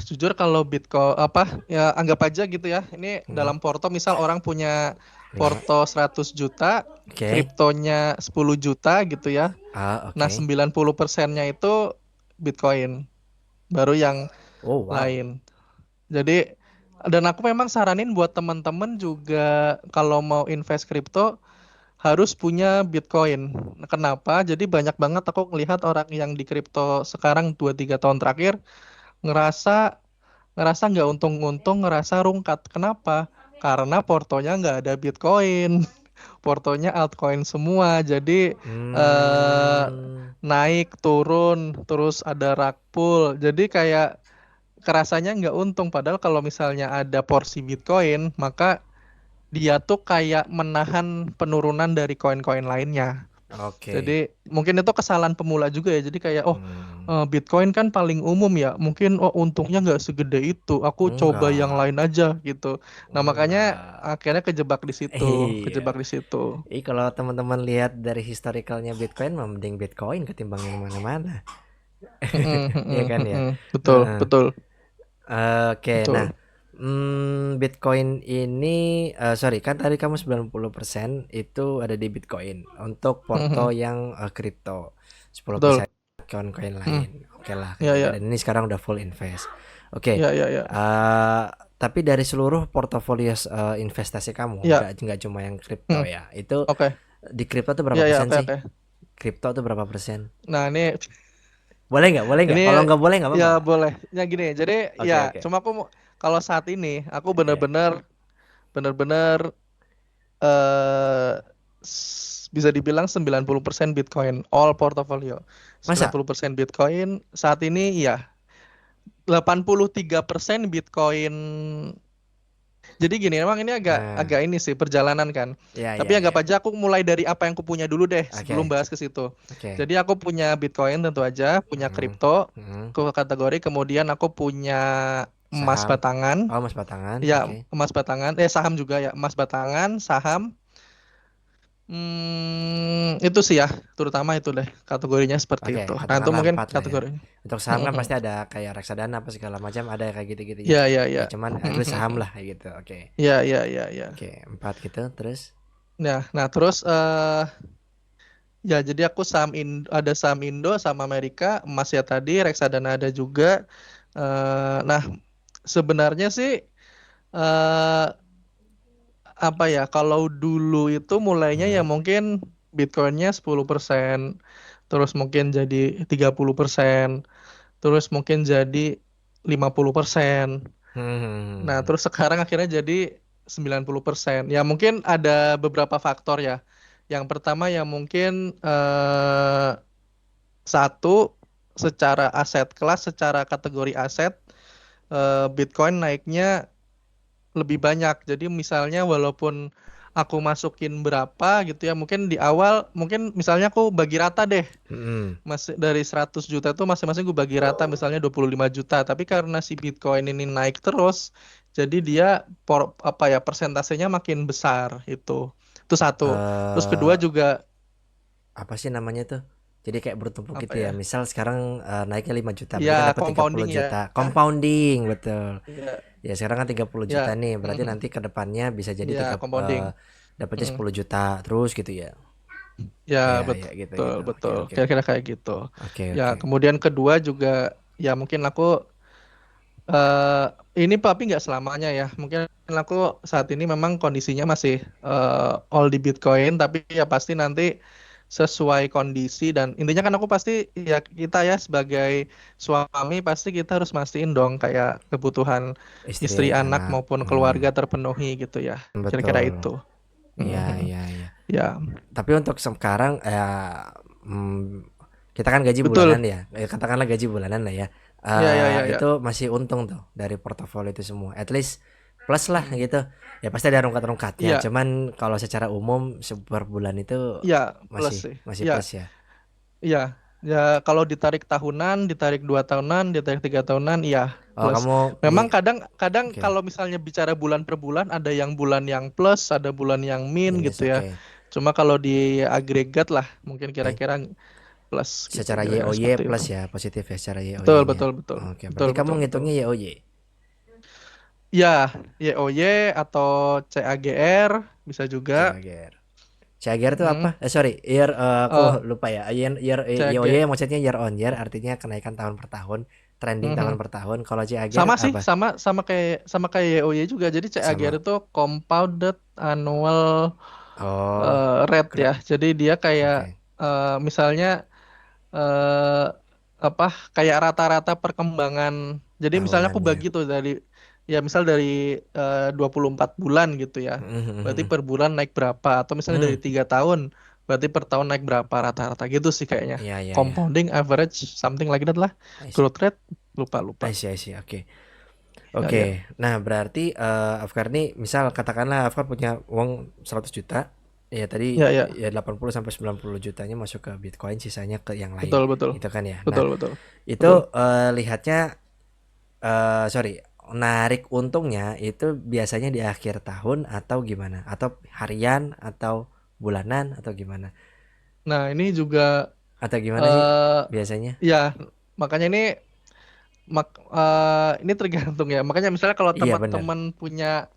jujur kalau Bitcoin apa ya anggap aja gitu ya. Ini Hmm, dalam Porto misal orang punya lima. Porto 100 juta, Oke. kriptonya 10 juta gitu ya. Ah, Nah, oke. 90%-nya itu Bitcoin, baru yang Oh, wow. lain. Jadi dan aku memang saranin buat teman-teman juga kalau mau invest kripto harus punya Bitcoin. Nah, kenapa? Jadi banyak banget aku ngelihat orang yang di kripto sekarang 2 3 tahun terakhir ngerasa ngerasa nggak untung-untung, ngerasa rungkat. Kenapa? Karena portonya nggak ada Bitcoin, portonya altcoin semua. Jadi eh, Hmm, naik, turun, terus ada rug pull. Jadi kayak kerasanya nggak untung. Padahal kalau misalnya ada porsi Bitcoin, maka dia tuh kayak menahan penurunan dari koin-koin lainnya. oke. Jadi mungkin itu kesalahan pemula juga ya. Jadi kayak Hmm, Bitcoin kan paling umum ya. Mungkin untungnya nggak segede itu. Aku coba yang enggak. lain aja gitu. Nah makanya Enggak. akhirnya kejebak di situ, Iya. kejebak di situ. Kalau teman-teman lihat dari historicalnya Bitcoin, mah mending Bitcoin ketimbang yang mana-mana. Iya kan ya? Betul, Heeh. betul, Oke, nah, betul. Bitcoin ini, sorry, kan tadi kamu 90% itu ada di Bitcoin. Untuk Porto yang kripto, 10% Betul. koin-koin Mm, lain. Oke lah, kayak Ya, gitu. ya, Dan ini sekarang udah full invest. Oke, ya, ya, ya, tapi dari seluruh portofolio investasi kamu, ya. nggak cuma yang kripto Mm, ya. Itu Oke. di kripto tuh berapa Ya, ya, persen oke, sih? oke. Kripto tuh berapa persen? Nah ini Boleh nggak? Boleh nggak? Kalau Ini nggak boleh nggak ya apa-apa. boleh. Ya gini, jadi Oke, ya oke. cuma kalau saat ini aku Iya. bener-bener eh bisa dibilang 90% Bitcoin, all portfolio. sembilan Masa? puluh persen Bitcoin. Saat ini ya 83% Bitcoin. Jadi gini, emang ini agak Nah, agak ini sih perjalanan kan. ya Tapi ya anggap ya. aja aku mulai dari apa yang aku punya dulu deh sebelum Oke, bahas ke situ. oke. Jadi aku punya Bitcoin tentu aja, punya Mm, kripto, mm. ke kategori, kemudian aku punya emas Saham. batangan, Oh, Mas Batangan. ya Oke. emas batangan, saham juga ya, emas batangan, saham. Itu sih ya, terutama itu deh kategorinya seperti Oke, itu. Nah, itu katakanlah mungkin 4 lah ya. kategorinya. Untuk saham kan pasti ada kayak reksadana apa segala macam, ada kayak gitu-gitunya. Ya, ya, Ya ya. cuman itu saham lah kayak gitu. Oke. Ya, ya, ya, ya. Oke, 4 gitu terus. Nah, terus ya jadi aku ada saham Indo, saham Amerika, emas ya tadi, reksadana ada juga. Nah, sebenarnya sih eh apa ya, kalau dulu itu mulainya ya Hmm. mungkin Bitcoinnya 10%, terus mungkin jadi 30%, terus mungkin jadi 50%. Nah, Hmm. terus sekarang akhirnya jadi 90%. Ya mungkin ada beberapa faktor ya. Yang pertama ya mungkin satu, secara aset kelas, secara kategori aset, Bitcoin naiknya lebih banyak. Jadi misalnya walaupun aku masukin berapa gitu ya, mungkin di awal mungkin misalnya aku bagi rata deh. Hmm. Masih dari 100 juta itu masing-masing gue bagi rata misalnya 25 juta. Tapi karena si Bitcoin ini naik terus, jadi dia apa ya, persentasenya makin besar itu. Itu satu. Terus kedua Eh, juga apa sih namanya tuh? Jadi kayak bertumpuk apa gitu ya. ya? Misal sekarang naiknya 5 juta, berarti kan Ya dapat 30 compounding juta. ya. Compounding, betul. Ya, Ya sekarang kan 30 juta ya. nih, berarti nanti ke depannya bisa jadi Ya, compounding. dapatnya Mm. 10 juta terus gitu ya. Ya, Ya, ya gitu betul, gitu. Oke, betul. oke. Kira-kira kayak gitu. Oke, Ya, oke. kemudian kedua juga, ya mungkin aku, eh ini tapi nggak selamanya ya. Mungkin aku saat ini memang kondisinya masih all di Bitcoin, tapi ya pasti nanti sesuai kondisi dan intinya kan aku pasti, ya kita ya sebagai suami pasti kita harus mastiin dong kayak kebutuhan istri, Istri, anak anak. maupun keluarga Hmm, terpenuhi gitu ya. Kira-kira betul. itu. Ya, Mhm. ya, ya. Ya, Tapi untuk sekarang kita kan gaji bulanan betul. ya. Katakanlah gaji bulanan lah ya. Ya, ya, ya, ya. Itu masih untung tuh dari portofolio itu semua. At least plus lah gitu. Ya pasti ada rungkat-rungkatnya. Iya, Cuman kalau secara umum per bulan itu iya, plus masih sih. masih Iya, plus ya. iya. Ya, kalau ditarik tahunan, ditarik 2 tahunan, ditarik 3 tahunan, iya, Oh, plus. kamu Memang kadang-kadang oke. kalau misalnya bicara bulan per bulan, ada yang bulan yang plus, ada bulan yang min Minus gitu ya. oke. Cuma kalau di agregat lah, mungkin Oke. kira-kira plus gitu, Secara kira-kira YOY seperti itu. plus ya, positif ya secara Betul, YOY-nya. betul, betul. Oke, Betul, berarti kamu betul, betul. ngitungnya YOY. Ya, YOY atau CAGR bisa juga. CAGR. CAGR itu Hmm. apa? Sorry, year eh, aku lupa ya. Year CAG. YOY maksudnya year on year artinya kenaikan tahun per tahun, trending tahun Mhm. per tahun. Kalau CAGR Sama sih, apa? sama kayak YOY juga. Jadi CAGR Sama. itu compounded annual Oh, rate ya. gra- Jadi dia kayak oke. misalnya eh apa, kayak rata-rata perkembangan. Jadi misalnya aku Tahunannya. bagi tuh dari, ya misal dari 24 bulan gitu ya. Berarti per bulan naik berapa, atau misalnya Hmm, dari 3 tahun, berarti per tahun naik berapa rata-rata gitu sih kayaknya. iya iya iya. Compounding average something like that lah. I see. Growth rate lupa-lupa. I see, I see. Oke. Ya, ya. Oke. Nah, berarti Afkar nih misal katakanlah Afkar punya uang 100 juta, ya tadi Ya, ya. ya 80 sampai 90 jutanya masuk ke Bitcoin, sisanya ke yang lain. Betul, betul. Itu kan ya. Nah, Betul, betul. Betul. itu lihatnya sorry, narik untungnya itu biasanya di akhir tahun atau gimana? Atau harian atau bulanan atau gimana? Nah, ini juga Atau gimana sih eh biasanya? ya, makanya ini tergantung ya. Makanya misalnya kalau Iya benar. teman-teman punya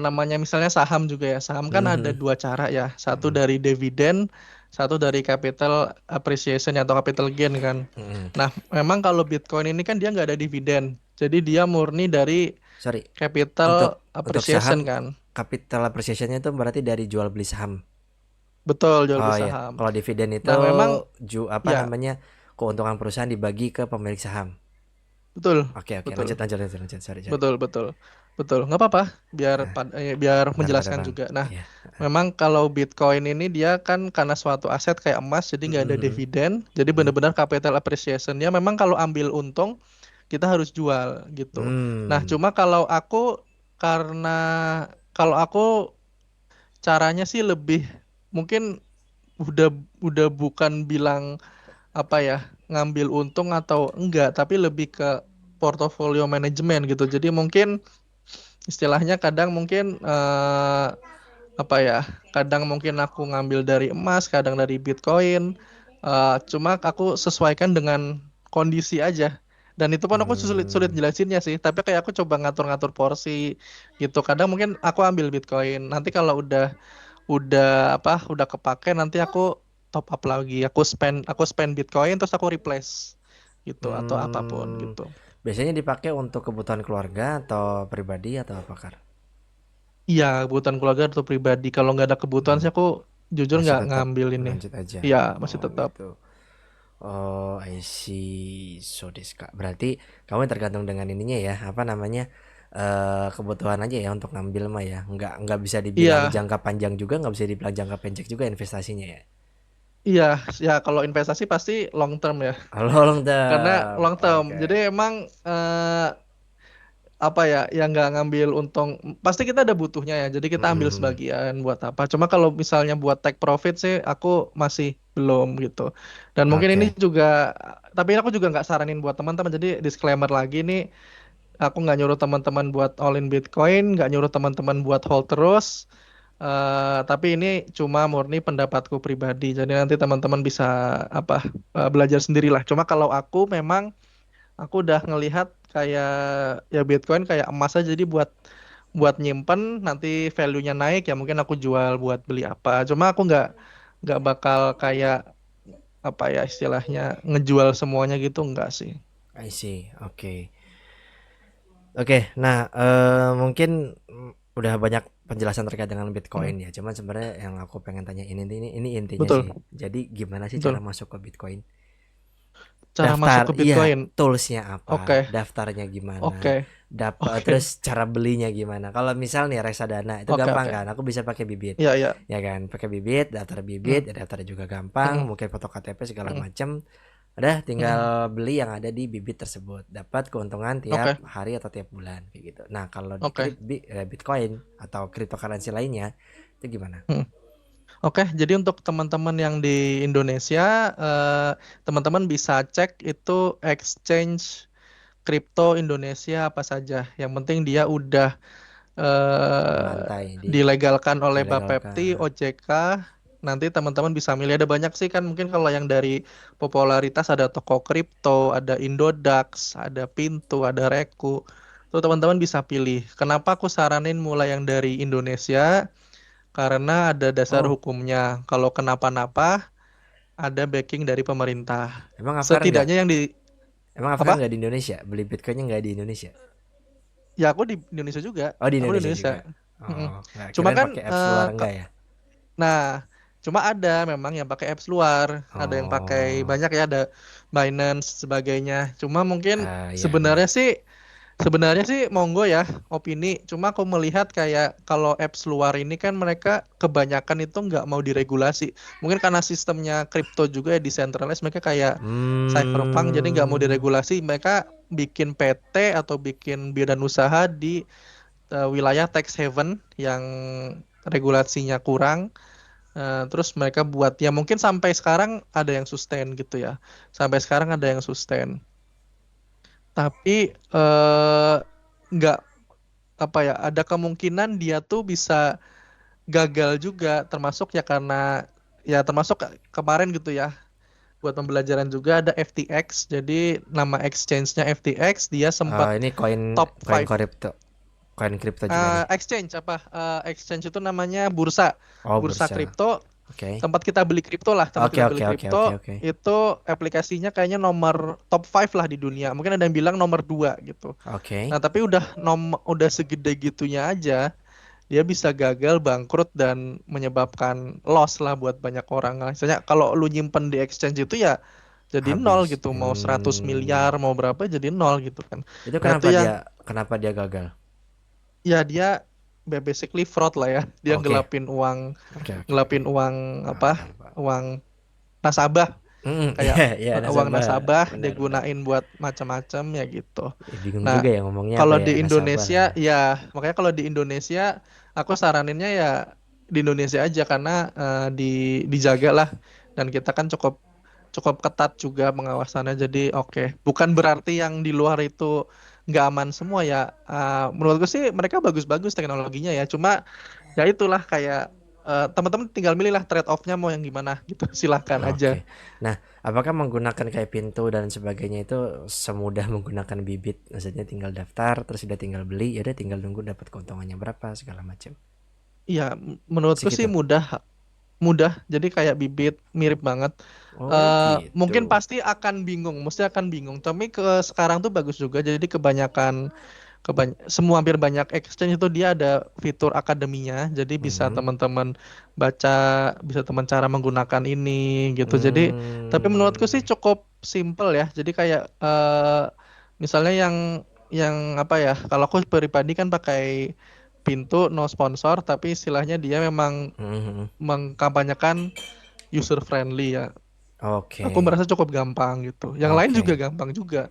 namanya misalnya saham juga ya. Saham kan ada Mhm. dua cara ya. Satu Mhm. dari dividen, satu dari capital appreciation atau capital gain kan. Mhm. Nah, memang kalau Bitcoin ini kan dia nggak ada dividen. Jadi dia murni dari Sorry, capital untuk appreciation saham kan. capital appreciation-nya itu berarti dari jual beli saham. Betul, jual Oh beli iya, saham. kalau dividen itu Nah, memang apa ya, namanya? Keuntungan perusahaan dibagi ke pemilik saham. betul, Oke, oke, betul. lanjut lanjut lanjut lanjut. Sorry, sorry. Betul, betul. Betul. Nggak apa-apa, biar Nah, biar benar benar menjelaskan Bang. juga. Nah, Iya. memang kalau Bitcoin ini dia kan karena suatu aset kayak emas, jadi nggak ada Mhm. dividen, jadi Mhm. benar-benar capital appreciation. Dia memang kalau ambil untung, kita harus jual gitu. Nah, Hmm. cuma kalau aku Karena kalau aku caranya sih lebih mungkin udah udah bukan bilang apa ya, ngambil untung atau enggak, tapi lebih ke portofolio manajemen gitu. Jadi mungkin istilahnya kadang mungkin apa ya, kadang mungkin aku ngambil dari emas, kadang dari Bitcoin. Cuma aku sesuaikan dengan kondisi aja. Dan itu pun aku sulit sulit Hmm, jelasinnya sih. Tapi kayak aku coba ngatur-ngatur porsi gitu. Kadang mungkin aku ambil Bitcoin. Nanti kalau udah kepake nanti aku top up lagi. Aku spend Bitcoin terus aku replace gitu atau apapun hmm, gitu. biasanya dipakai untuk kebutuhan keluarga atau pribadi atau apa, Kar? Iya, kebutuhan keluarga atau pribadi. Kalau nggak ada kebutuhan Hmm, sih aku jujur masih nggak tetap ngambil ini. lanjut aja. Iya, masih Oh, tetap. gitu. Oh, I see. So this, Kak. Berarti kamu tergantung dengan ininya ya, apa namanya? Kebutuhan aja ya untuk ngambil mah ya. Nggak bisa dibilang Iya, jangka panjang juga, nggak bisa dibilang jangka pendek juga investasinya ya. iya, ya kalau investasi pasti long term ya. Oh, long Karena term. long term. Jadi Oke. emang apa ya, yang nggak ngambil untung. Pasti kita ada butuhnya ya. Jadi kita ambil Mhm. sebagian buat apa. Cuma kalau misalnya buat take profit sih, aku masih belum gitu. Dan mungkin ini Oke. juga, tapi aku juga nggak saranin buat teman-teman. Jadi disclaimer lagi nih, aku nggak nyuruh teman-teman buat all in Bitcoin, nggak nyuruh teman-teman buat hold terus. Tapi ini cuma murni pendapatku pribadi. Jadi nanti teman-teman bisa apa belajar sendirilah. Cuma kalau aku memang aku udah ngelihat kayak ya Bitcoin kayak emas aja. Jadi buat buat nyimpen nanti value-nya naik ya mungkin aku jual buat beli apa. Cuma aku nggak bakal kayak apa ya istilahnya ngejual semuanya gitu enggak sih. I see. Oke. Oke, nah, mungkin, udah banyak penjelasan terkait dengan Hmm, Bitcoin ya, cuman sebenarnya yang aku pengen tanya ini intinya betul, sih. Jadi gimana sih cara betul. masuk ke Bitcoin? Cara masuk Daftar ke iya, Bitcoin. tools-nya apa, Oke, daftarnya gimana, oke, oke, terus cara belinya gimana. Kalau misal nih reksadana itu oke, gampang oke. kan, aku bisa pakai Bibit, Iya, iya. ya kan, pakai Bibit, daftar Hmm, Bibit, ya daftarnya juga gampang, hmm, mungkin foto KTP segala hmm, macam. Udah hmm. tinggal beli yang ada di bibit tersebut, dapat keuntungan tiap Oke, hari atau tiap bulan kayak gitu. Nah, kalau di oke. Bitcoin atau cryptocurrency lainnya itu gimana? Hmm. Oke, jadi untuk teman-teman yang di Indonesia, teman-teman bisa cek itu exchange kripto Indonesia apa saja. Yang penting dia udah Melantai di dilegalkan oleh Bapepti, dilegalkan. OJK. Nanti teman-teman bisa milih. Ada banyak sih kan. Mungkin kalau yang dari popularitas ada toko kripto, ada Indodax, ada Pintu, ada Reku. Tuh teman-teman bisa pilih. Kenapa aku saranin mulai yang dari Indonesia? Karena ada dasar Oh, hukumnya. Kalau kenapa-napa, ada backing dari pemerintah. emang Afkar nggak? Setidaknya yang di Emang Afkar apa? nggak di Indonesia? Beli Bitcoinnya nggak di Indonesia? Ya aku di Indonesia juga. Oh, di Aku di Indonesia Indonesia. juga. Mm-mm. Oh, nggak Cuma kirain kan pakai apps luar enggak ya? nah, cuma ada memang yang pakai apps luar, ada yang pakai Oh, banyak ya, ada Binance sebagainya. Cuma mungkin iya benar. sebenarnya sih sebenarnya sih monggo ya opini. Cuma aku melihat kayak kalau apps luar ini kan mereka kebanyakan itu nggak mau diregulasi. Mungkin karena sistemnya kripto juga ya decentralized, mereka kayak cypherpunk jadi nggak mau Hmm, diregulasi. Mereka bikin PT atau bikin badan usaha di wilayah tax haven yang regulasinya kurang. Terus mereka buat ya mungkin sampai sekarang ada yang sustain gitu ya. Sampai sekarang ada yang sustain. Tapi nggak apa ya, ada kemungkinan dia tuh bisa gagal juga termasuk ya karena ya termasuk kemarin gitu ya. Buat pembelajaran juga ada FTX. Jadi nama exchange-nya FTX dia sempat ini koin top koin 5 koin kripto juga nih. exchange apa exchange itu namanya bursa Oh, bursa bursa. kripto. Oke. Tempat kita beli kripto lah, tempat Oke kita beli oke oke kripto oke oke. itu aplikasinya kayaknya nomor top 5 lah di dunia. Mungkin ada yang bilang nomor 2 gitu. Oke. Nah, tapi udah segede gitunya aja, dia bisa gagal, bangkrut dan menyebabkan loss lah buat banyak orang. Nah, misalnya kalau lu nyimpen di exchange itu ya jadi nol Habis. gitu. Mau 100 miliar, mau berapa jadi nol gitu kan. Itu Nah, itu yang kenapa dia gagal? ya dia basically fraud lah ya. Dia Oke. ngelapin Oke oke oke. uang apa? Paham paham paham. Uang nasabah. Iya, kayak iya uang nasabah. nasabah dia Benar, benar. gunain buat macam-macam ya gitu. Bingung Nah, juga ya ngomongnya apa kalau ya di nasabah lah Indonesia ya. ya makanya kalau di Indonesia aku saraninnya ya di Indonesia aja karena dijaga lah dan kita kan cukup cukup ketat juga pengawasannya jadi oke. Bukan berarti yang di luar itu nggak aman semua ya. Menurutku sih mereka bagus-bagus teknologinya ya. Cuma ya itulah kayak teman-teman tinggal milih lah trade off-nya mau yang gimana gitu. Silahkan aja. Oke. Nah, apakah menggunakan kayak pintu dan sebagainya itu semudah menggunakan bibit? Maksudnya tinggal daftar, terus udah tinggal beli, ya udah tinggal nunggu dapat keuntungannya berapa segala macam. Iya, menurutku sih Segitu. mudah mudah jadi kayak bibit mirip banget. Oh Mungkin gitu. pasti akan bingung, mesti akan bingung. Tapi ke sekarang tuh bagus juga. Jadi kebanyakan semua hampir banyak exchange itu dia ada fitur akademinya. Jadi bisa Mhm. teman-teman baca, bisa teman cara menggunakan ini gitu. Jadi tapi menurutku sih Hmm. cukup simple ya. Jadi kayak misalnya yang apa ya? Kalau aku pribadi kan pakai pintu no sponsor, tapi istilahnya dia memang Mhm. mengkampanyekan user friendly ya. Aku Oke. merasa cukup gampang gitu. Yang lain juga Oke. gampang juga.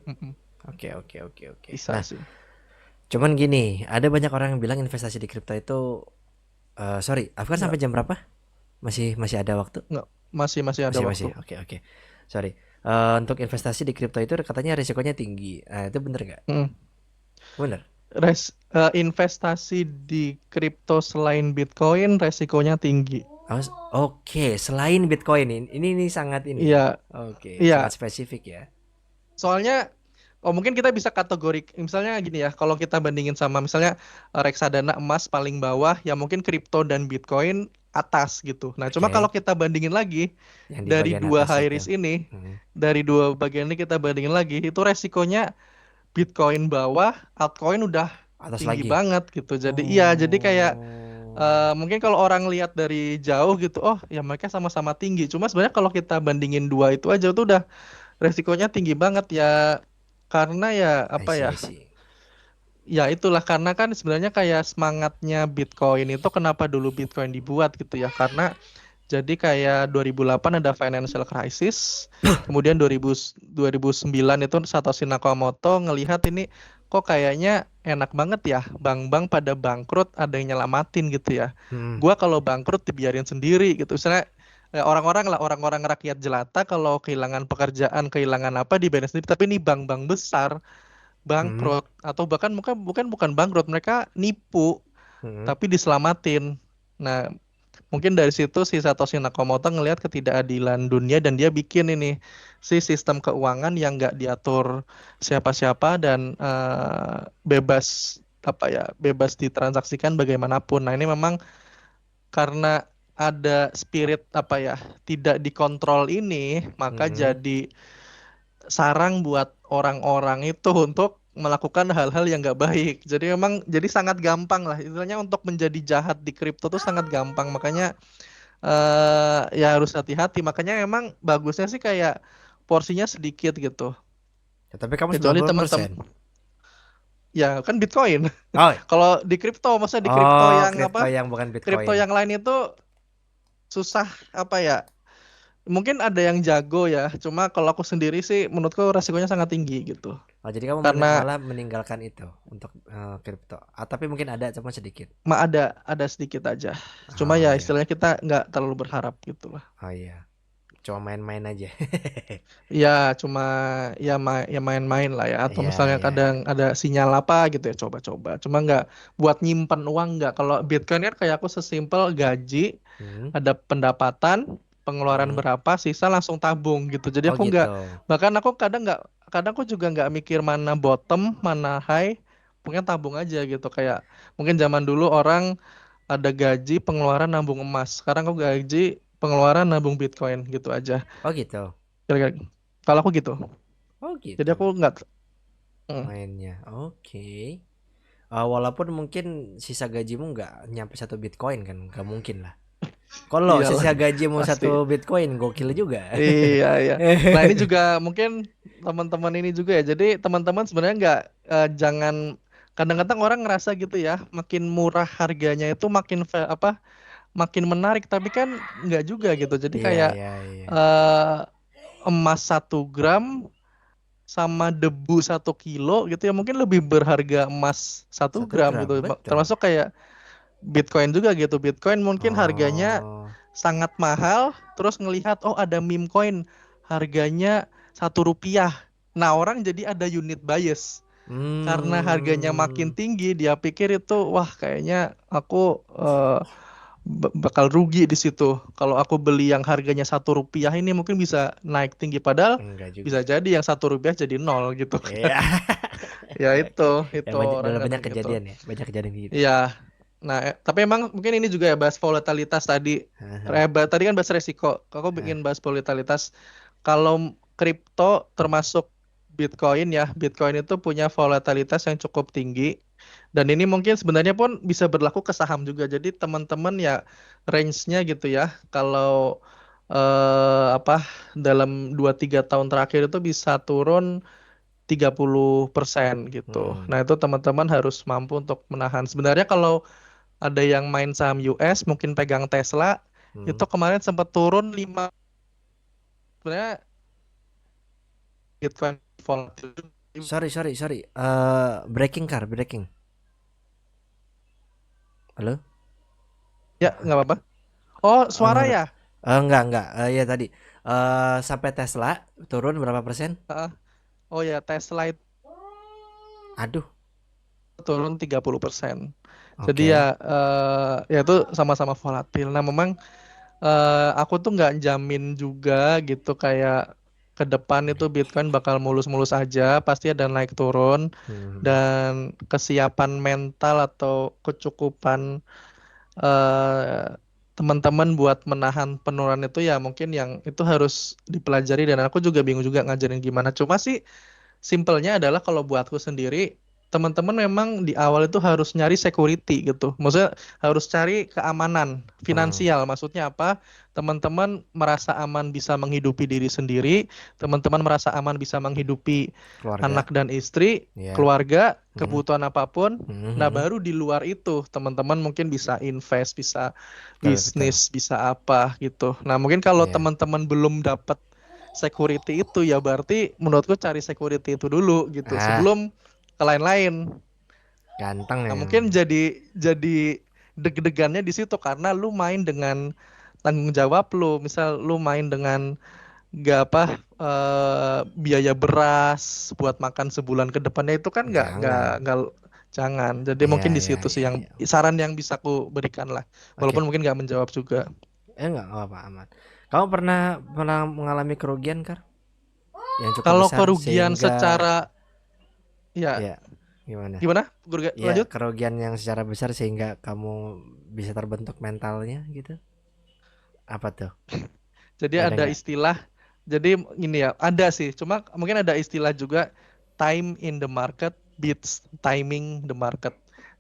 Oke, oke, oke, oke. Bisa Nah, sih. cuman gini, ada banyak orang yang bilang investasi di kripto itu sorry, Afgan Nggak, sampai jam berapa? Masih masih ada waktu? nggak, masih masih ada Masih, waktu. masih. Oke, oke. Sorry. Untuk investasi di kripto itu katanya risikonya tinggi. Itu bener nggak? Mm. Bener. Investasi di kripto selain Bitcoin resikonya tinggi. Oke, selain Bitcoin ini sangat ini ya. Iya, Oke, iya. sangat spesifik ya. Soalnya, oh mungkin kita bisa kategori, misalnya gini ya, kalau kita bandingin sama misalnya reksadana emas paling bawah, ya mungkin kripto dan Bitcoin atas gitu. Nah, cuma kalau Oke, kita bandingin lagi yang di dari bagian dua atas high itu. risk ini, Hmm. dari dua bagian ini kita bandingin lagi, itu resikonya Bitcoin bawah, altcoin udah Atas tinggi lagi. banget gitu. Jadi iya, jadi kayak Oh. mungkin kalau orang lihat dari jauh gitu, oh ya mereka sama-sama tinggi. Cuma sebenarnya kalau kita bandingin dua itu aja tuh udah resikonya tinggi banget ya. Karena ya I apa see, ya? I see. Ya itulah karena kan sebenarnya kayak semangatnya Bitcoin itu kenapa dulu Bitcoin dibuat gitu ya. Karena jadi kayak 2008 ada financial crisis, kemudian 2009 itu Satoshi Nakamoto ngelihat ini kok kayaknya enak banget ya, bank-bank pada bangkrut ada yang nyelamatin gitu ya. Hmm. Gua kalau bangkrut dibiarin sendiri gitu. Misalnya orang-orang lah, orang-orang rakyat jelata kalau kehilangan pekerjaan, kehilangan apa dibiarin sendiri. Tapi ini bank-bank besar Hmm. bangkrut atau bahkan bukan bukan bukan bangkrut, mereka nipu Hmm. tapi diselamatin. Nah, mungkin dari situ si Satoshi Nakamoto ngelihat ketidakadilan dunia dan dia bikin ini si sistem keuangan yang nggak diatur siapa-siapa dan bebas apa ya bebas ditransaksikan bagaimanapun. Nah ini memang karena ada spirit apa ya tidak dikontrol ini maka Hmm. jadi sarang buat orang-orang itu untuk melakukan hal-hal yang nggak baik. Jadi memang jadi sangat gampang lah. Istilahnya untuk menjadi jahat di kripto tuh sangat gampang. Makanya ya harus hati-hati. Makanya emang bagusnya sih kayak porsinya sedikit gitu. Ya, tapi kamu Kecuali 90%. teman-teman ya kan Bitcoin. Oh. Kalau di kripto, maksudnya di kripto Oh, yang kripto apa? yang bukan Kripto Bitcoin. yang lain itu susah apa ya? Mungkin ada yang jago ya. Cuma kalau aku sendiri sih menurutku resikonya sangat tinggi gitu. Oh, jadi kamu Karena malah meninggalkan itu untuk kripto. Tapi mungkin ada cuma sedikit. ada sedikit aja. Cuma Oh ya ya. istilahnya kita nggak terlalu berharap gitu lah. Oh iya. Cuma main-main aja. Ya cuma ya main-main lah ya. Atau Iya, misalnya iya, kadang iya. ada sinyal apa gitu ya coba-coba. Cuma nggak buat nyimpen uang nggak. Kalau Bitcoin kan kayak aku sesimpel gaji, Hmm. ada pendapatan, pengeluaran Hmm. berapa, sisa langsung tabung gitu. Jadi Oh aku nggak, gitu. bahkan aku kadang aku juga nggak mikir mana bottom, mana high. Mungkin tabung aja gitu. Kayak mungkin zaman dulu orang ada gaji pengeluaran nabung emas. Sekarang aku gaji pengeluaran nabung Bitcoin gitu aja. Oh gitu. Kira-kira. Kalau aku gitu. Oh Jadi gitu. aku nggak. Mm, Mainnya. Oke. Walaupun mungkin sisa gajimu nggak nyampe 1 Bitcoin kan, nggak mungkin lah. Kalau iyalah sisa gajimu pasti. 1 Bitcoin, gokil juga. Iya iya. Nah ini juga mungkin teman-teman ini juga ya. Jadi teman-teman sebenarnya nggak jangan kadang-kadang orang ngerasa gitu ya, makin murah harganya itu makin apa makin menarik, tapi kan nggak juga gitu. Jadi Iya, kayak iya, iya. eh emas 1 gram sama debu 1 kilo gitu ya, mungkin lebih berharga emas 1 gram 1 gram, gitu. betul. Termasuk kayak Bitcoin juga gitu. Bitcoin mungkin harganya Oh. sangat mahal, terus ngelihat oh ada meme coin harganya Rp1. Nah, orang jadi ada unit bias. Karena harganya makin Hmm. tinggi, dia pikir itu wah kayaknya aku bakal rugi di situ. Kalau aku beli yang harganya Rp1 ini mungkin bisa naik tinggi, padahal Enggak juga. bisa jadi yang Rp1 jadi nol gitu kan. Iya. Ya Oke, itu oke. Ya itu banyak, orang udah banyak kadang gitu. kejadian ya, banyak kejadian gitu. Iya. Nah, tapi emang mungkin ini juga ya bahas volatilitas tadi. Tadi kan bahas resiko. Aku bikin bahas volatilitas. Kalau kripto termasuk Bitcoin ya, Bitcoin itu punya volatilitas yang cukup tinggi. Dan ini mungkin sebenarnya pun bisa berlaku ke saham juga. Jadi teman-teman ya range-nya gitu ya. Kalau apa dalam 2-3 tahun terakhir itu bisa turun 30% gitu. Hmm. Nah, itu teman-teman harus mampu untuk menahan. Sebenarnya kalau ada yang main saham US, mungkin pegang Tesla, Hmm. itu kemarin sempat turun 5. Sebenarnya Bitcoin volatil. Sorry, sorry, sorry. Breaking car, breaking. Halo? Ya, nggak apa-apa. Oh, suara Halo. ya? Enggak, enggak. Ya tadi. Sampai Tesla turun berapa persen? Heeh. Oh ya, Tesla itu Aduh. turun 30%. Jadi Oke. ya itu sama-sama volatil. Nah, memang aku tuh nggak jamin juga gitu kayak ke depan itu Bitcoin bakal mulus-mulus aja, pasti ada naik turun, Hmm. dan kesiapan mental atau kecukupan eh, teman-teman buat menahan penurunan itu ya mungkin yang itu harus dipelajari, dan aku juga bingung juga ngajarin gimana. Cuma sih simpelnya adalah kalau buatku sendiri, teman-teman memang di awal itu harus nyari security gitu. Maksudnya harus cari keamanan Hmm. finansial. Maksudnya apa? Teman-teman merasa aman bisa menghidupi diri sendiri, teman-teman merasa aman bisa menghidupi Keluarga. anak dan istri, Ya. keluarga, Hmm. kebutuhan apapun. Hmm. Nah, Hmm. baru di luar itu teman-teman mungkin bisa invest, bisa Betul, betul. bisnis, bisa apa gitu. Nah, mungkin kalau Ya. teman-teman belum dapat security itu ya berarti menurutku cari security itu dulu gitu Ah, sebelum ke lain-lain. ganteng Nah, ya. mungkin jadi deg-degannya di situ karena lu main dengan tanggung jawab lu. Misal lu main dengan nggak apa biaya beras buat makan sebulan ke depannya, itu kan Jangan. nggak jangan. Jadi Iya, mungkin di iya, situ sih iya, yang iya. saran yang bisa aku berikan lah. Oke. Walaupun mungkin nggak menjawab juga. Enggak apa-apa, aman. Kamu pernah pernah mengalami kerugian, Kar? Yang cukup Kalau besar kerugian sehingga secara ya ya gimana? gimana? Ya, Lanjut. kerugian yang secara besar sehingga kamu bisa terbentuk mentalnya gitu. Apa tuh? Jadi Ada ada nggak? istilah, jadi ini ya, ada sih. Cuma mungkin ada istilah juga, time in the market beats timing the market.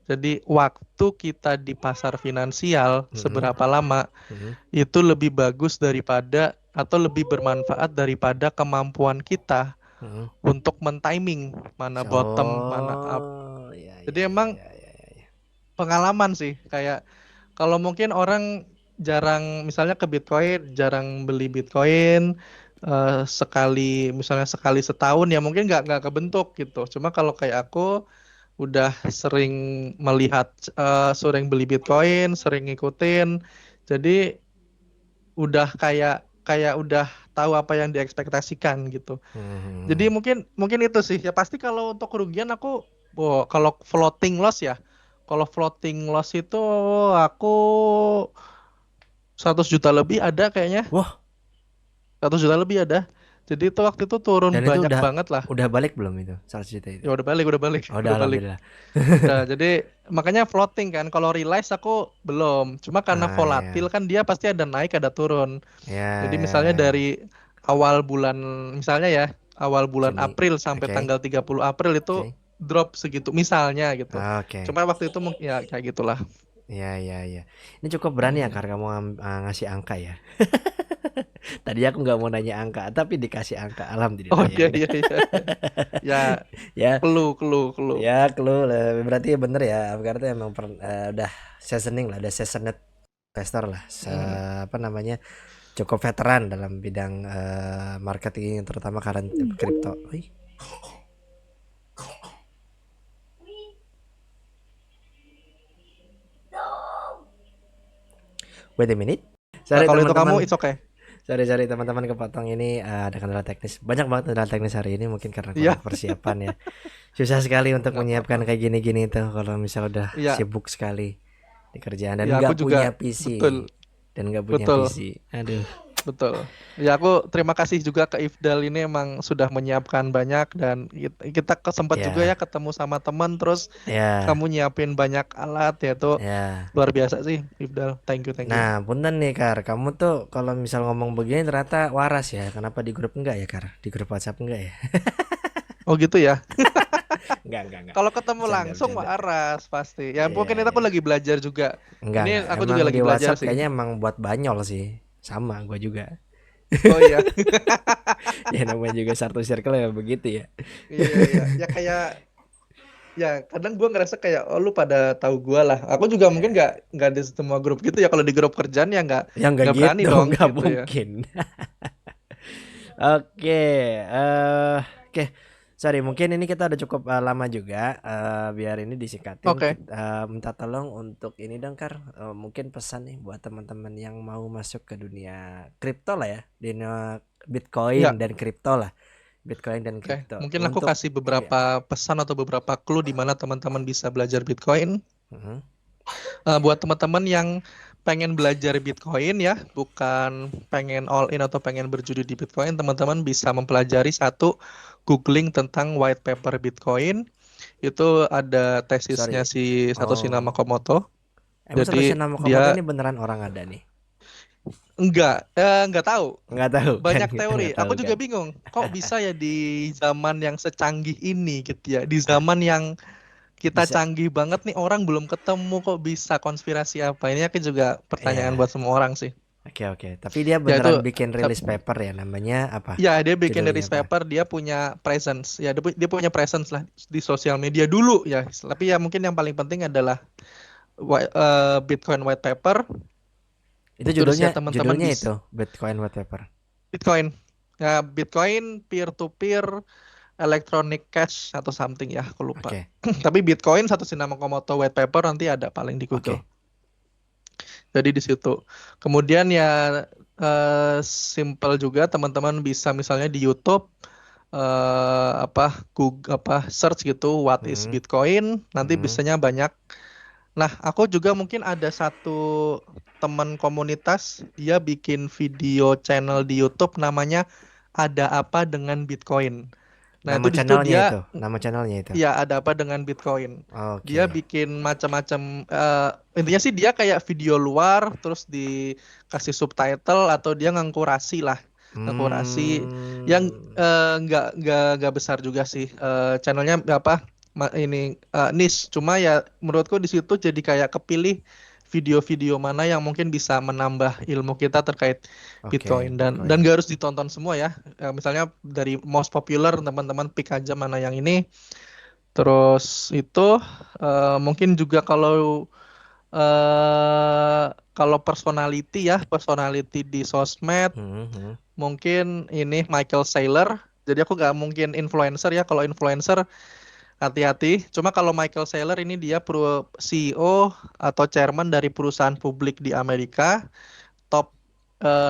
Jadi waktu kita di pasar finansial Mhm, seberapa lama mhm, itu lebih bagus daripada atau lebih bermanfaat daripada kemampuan kita mhm. untuk mentiming mana bottom, mana up. Oh, ya, ya, Jadi ya, emang ya, ya, ya, ya. pengalaman sih, kayak kalau mungkin orang jarang misalnya ke Bitcoin, jarang beli Bitcoin, sekali misalnya sekali setahun ya mungkin nggak kebentuk gitu. Cuma kalau kayak aku udah sering melihat, sering beli Bitcoin, sering ngikutin, jadi udah kayak kayak udah tahu apa yang diekspektasikan gitu. Jadi Mhm. mungkin mungkin itu sih ya, pasti kalau untuk kerugian aku, kalau floating loss ya, kalau floating loss itu aku 100 juta lebih ada kayaknya. Wah, 100 juta lebih ada. Jadi itu waktu itu turun dan itu banyak banget lah. udah balik belum itu 100 juta itu? Ya udah balik, udah balik, Oh, udah udah balik. alhamdulillah. Udah, jadi makanya floating kan. Kalau realize aku belum. Cuma karena Ah, volatil ya. kan dia pasti ada naik ada turun. Ya, Jadi ya, misalnya dari ya. awal bulan, misalnya ya, awal bulan Juni. April sampai Oke. tanggal 30 April itu Oke. drop segitu misalnya gitu. Oke. Cuma waktu itu ya kayak gitulah. Ya, ya, ya. Ini cukup berani ya, Hmm. Kar, kamu ngasih angka ya. Tadi aku nggak mau nanya angka, tapi dikasih angka. Oh Alhamdulillah ya iya udah. iya iya. Ya, Ya, clue. ya clue lah. Berarti bener ya. Berarti emang udah seasoning lah, udah seasoned investor lah. Hmm. Apa namanya? cukup veteran dalam bidang marketing terutama kripto. Wait a minute. Nah, Sorry kalau itu kamu teman-teman. it's okay. Sorry teman-teman kepotong ini ada kendala teknis. Banyak banget kendala teknis hari ini mungkin karena kurang Iya, persiapan ya. Susah sekali untuk nggak apa-apa. menyiapkan kayak gini-gini tuh kalau misal udah Iya, sibuk sekali di kerjaan dan iya aku nggak juga punya PC. betul, Dan nggak punya betul. PC. Aduh. Betul. Ya aku terima kasih juga ke Ifdal ini emang sudah menyiapkan banyak dan kita sempat juga ya Ya, ketemu sama teman terus ya, kamu nyiapin banyak alat ya itu ya. luar biasa sih Ifdal. Thank you, thank you. Nah, punten nih Kar, kamu tuh kalau misal ngomong begini ternyata waras ya. Kenapa di grup enggak ya Kar? Di grup WhatsApp enggak ya? Oh gitu ya. Enggak. Kalau ketemu Bercanda, langsung bercanda. waras pasti. Ya Iya, mungkin itu iya. aku lagi belajar juga. Enggak. Ini aku Emang juga di lagi belajar WhatsApp sih. kayaknya emang buat banyol sih. Sama, gue juga. Oh iya. Ya namanya juga satu circle ya begitu ya. Iya iya. Ya kayak ya kadang gue ngerasa kayak oh lu pada tahu gue lah. Aku juga Ya, mungkin nggak di semua grup gitu ya. Kalau di grup kerjaan ya ya enggak nggak berani gitu, dong enggak gitu ya. mungkin. Oke, oke. Sorry, mungkin ini kita udah cukup lama juga. Biar ini disingkatin, Oke. kita minta tolong untuk ini dong, Kar. Mungkin pesan nih buat teman-teman yang mau masuk ke dunia kripto lah ya, dunia Bitcoin Ya, dan kripto lah, Bitcoin dan oke. kripto. Mungkin aku Untuk kasih ya, beberapa pesan atau beberapa clue di mana teman-teman bisa belajar Bitcoin. mhm, Buat teman-teman yang pengen belajar Bitcoin ya, bukan pengen all in atau pengen berjudi di Bitcoin, teman-teman bisa mempelajari satu googling tentang white paper Bitcoin. Itu ada tesisnya sorry. si Satoshi Oh, Nakamoto. emang Satoshi Jadi Nakamoto dia ini beneran orang ada nih? nggak tahu. Nggak tahu kan? Banyak Kita teori. nggak tahu Aku juga kan? bingung, kok bisa ya di zaman yang secanggih ini gitu ya, di zaman yang kita Bisa, canggih banget nih orang belum ketemu kok bisa konspirasi apa? Ini aku juga pertanyaan ya. buat semua orang sih. Oke oke. Tapi dia Ya itu beneran bikin rilis paper ya, namanya apa? ya dia bikin dari Judulnya apa? paper dia punya presence. Ya dia punya presence lah di sosial media dulu ya. Tapi ya mungkin yang paling penting adalah Bitcoin white paper. Itu Terus ya judulnya teman-teman judulnya bisa itu Bitcoin White Paper. Bitcoin. Ya Bitcoin peer to peer electronic cash atau something ya, aku lupa. Oke. Tapi Bitcoin satu nama Komodo white paper nanti ada paling di Google. Oke. Jadi di situ. Kemudian ya simple juga teman-teman bisa misalnya di YouTube Google search gitu what is Mm-mm. Bitcoin, nanti Mm-mm. biasanya banyak. Nah, aku juga mungkin ada satu teman komunitas dia bikin video channel di YouTube namanya Ada Apa Dengan Bitcoin. Nah, Nama itu di situ channelnya itu. dia Nama channelnya itu. ya ada apa dengan Bitcoin. Dia Oke. bikin macam-macam intinya sih dia kayak video luar terus dikasih subtitle atau dia ngangkurasi lah. Ngangkurasi yang Hmm. nggak besar juga sih. Channelnya apa ini niche. Cuma ya menurutku di situ jadi kayak kepilih video-video mana yang mungkin bisa menambah ilmu kita terkait Oke, Bitcoin dan Bitcoin. gak harus ditonton semua ya. Misalnya dari most popular teman-teman pick aja mana yang ini. Terus itu mungkin juga kalau personality ya, personality di sosmed Mhm. mungkin ini Michael Saylor. Jadi aku nggak mungkin influencer ya. Kalau influencer hati-hati. Cuma kalau Michael Saylor ini dia CEO atau chairman dari perusahaan publik di Amerika, top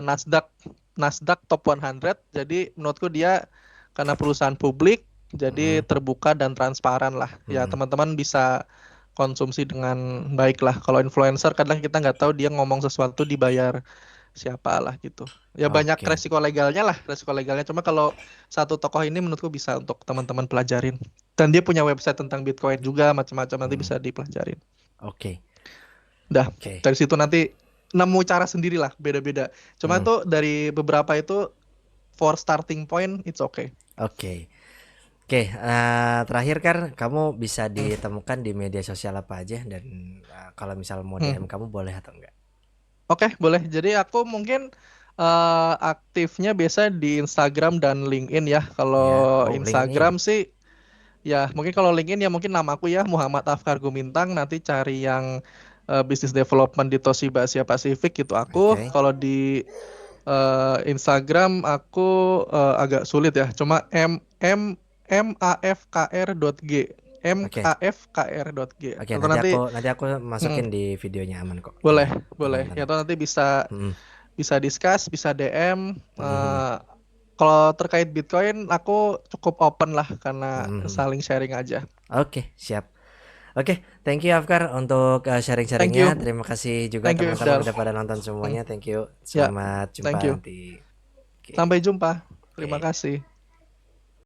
Nasdaq Nasdaq Top 100. Jadi menurutku dia karena perusahaan publik jadi Mhm. terbuka dan transparan lah. Ya Mhm. teman-teman bisa konsumsi dengan baik lah. Kalau influencer kadang kita nggak tahu dia ngomong sesuatu dibayar siapa lah gitu. Ya banyak Oke. resiko legalnya lah, resiko legalnya. Cuma kalau satu tokoh ini menurutku bisa untuk teman-teman pelajarin. Dan dia punya website tentang Bitcoin juga macam-macam nanti Hmm. bisa dipelajarin. Oke. Dah, Oke. dari situ nanti nemu cara sendiri lah, beda-beda. Cuma Hmm. itu dari beberapa itu for starting point, it's okay. Oke. Oke, terakhir kan kamu bisa ditemukan di media sosial apa aja dan kalau misal mau DM Hmm. kamu boleh atau enggak? Oke, boleh. Jadi aku mungkin aktifnya biasa di Instagram dan LinkedIn ya. Ya. Kalau Oh, LinkedIn. Instagram sih, ya mungkin kalau LinkedIn ya mungkin nama aku ya Muhammad Afkar Gumintang. Nanti cari yang business development di Toshiba Asia Pacific gitu aku. Oke. Kalau di Instagram aku agak sulit ya. Cuma mafkr.g. Oke. mkfkr.g. Oke, Atau nanti nanti aku hmm, masukin di videonya, aman kok. boleh, Tenang, boleh. tenang, Ya tenang. atau nanti bisa Mhm, bisa discuss, bisa DM. mhm, mhm, Kalau terkait Bitcoin, aku cukup open lah karena mhm, mhm. saling sharing aja. Oke, siap. Oke, thank you Afkar untuk Thank sharing-sharingnya. you, Terima kasih juga thank you teman-teman Ifdal. udah pada nonton Hmm, semuanya. Thank you. ya, Selamat thank jumpa you. nanti. Oke, Sampai jumpa. Terima oke. kasih.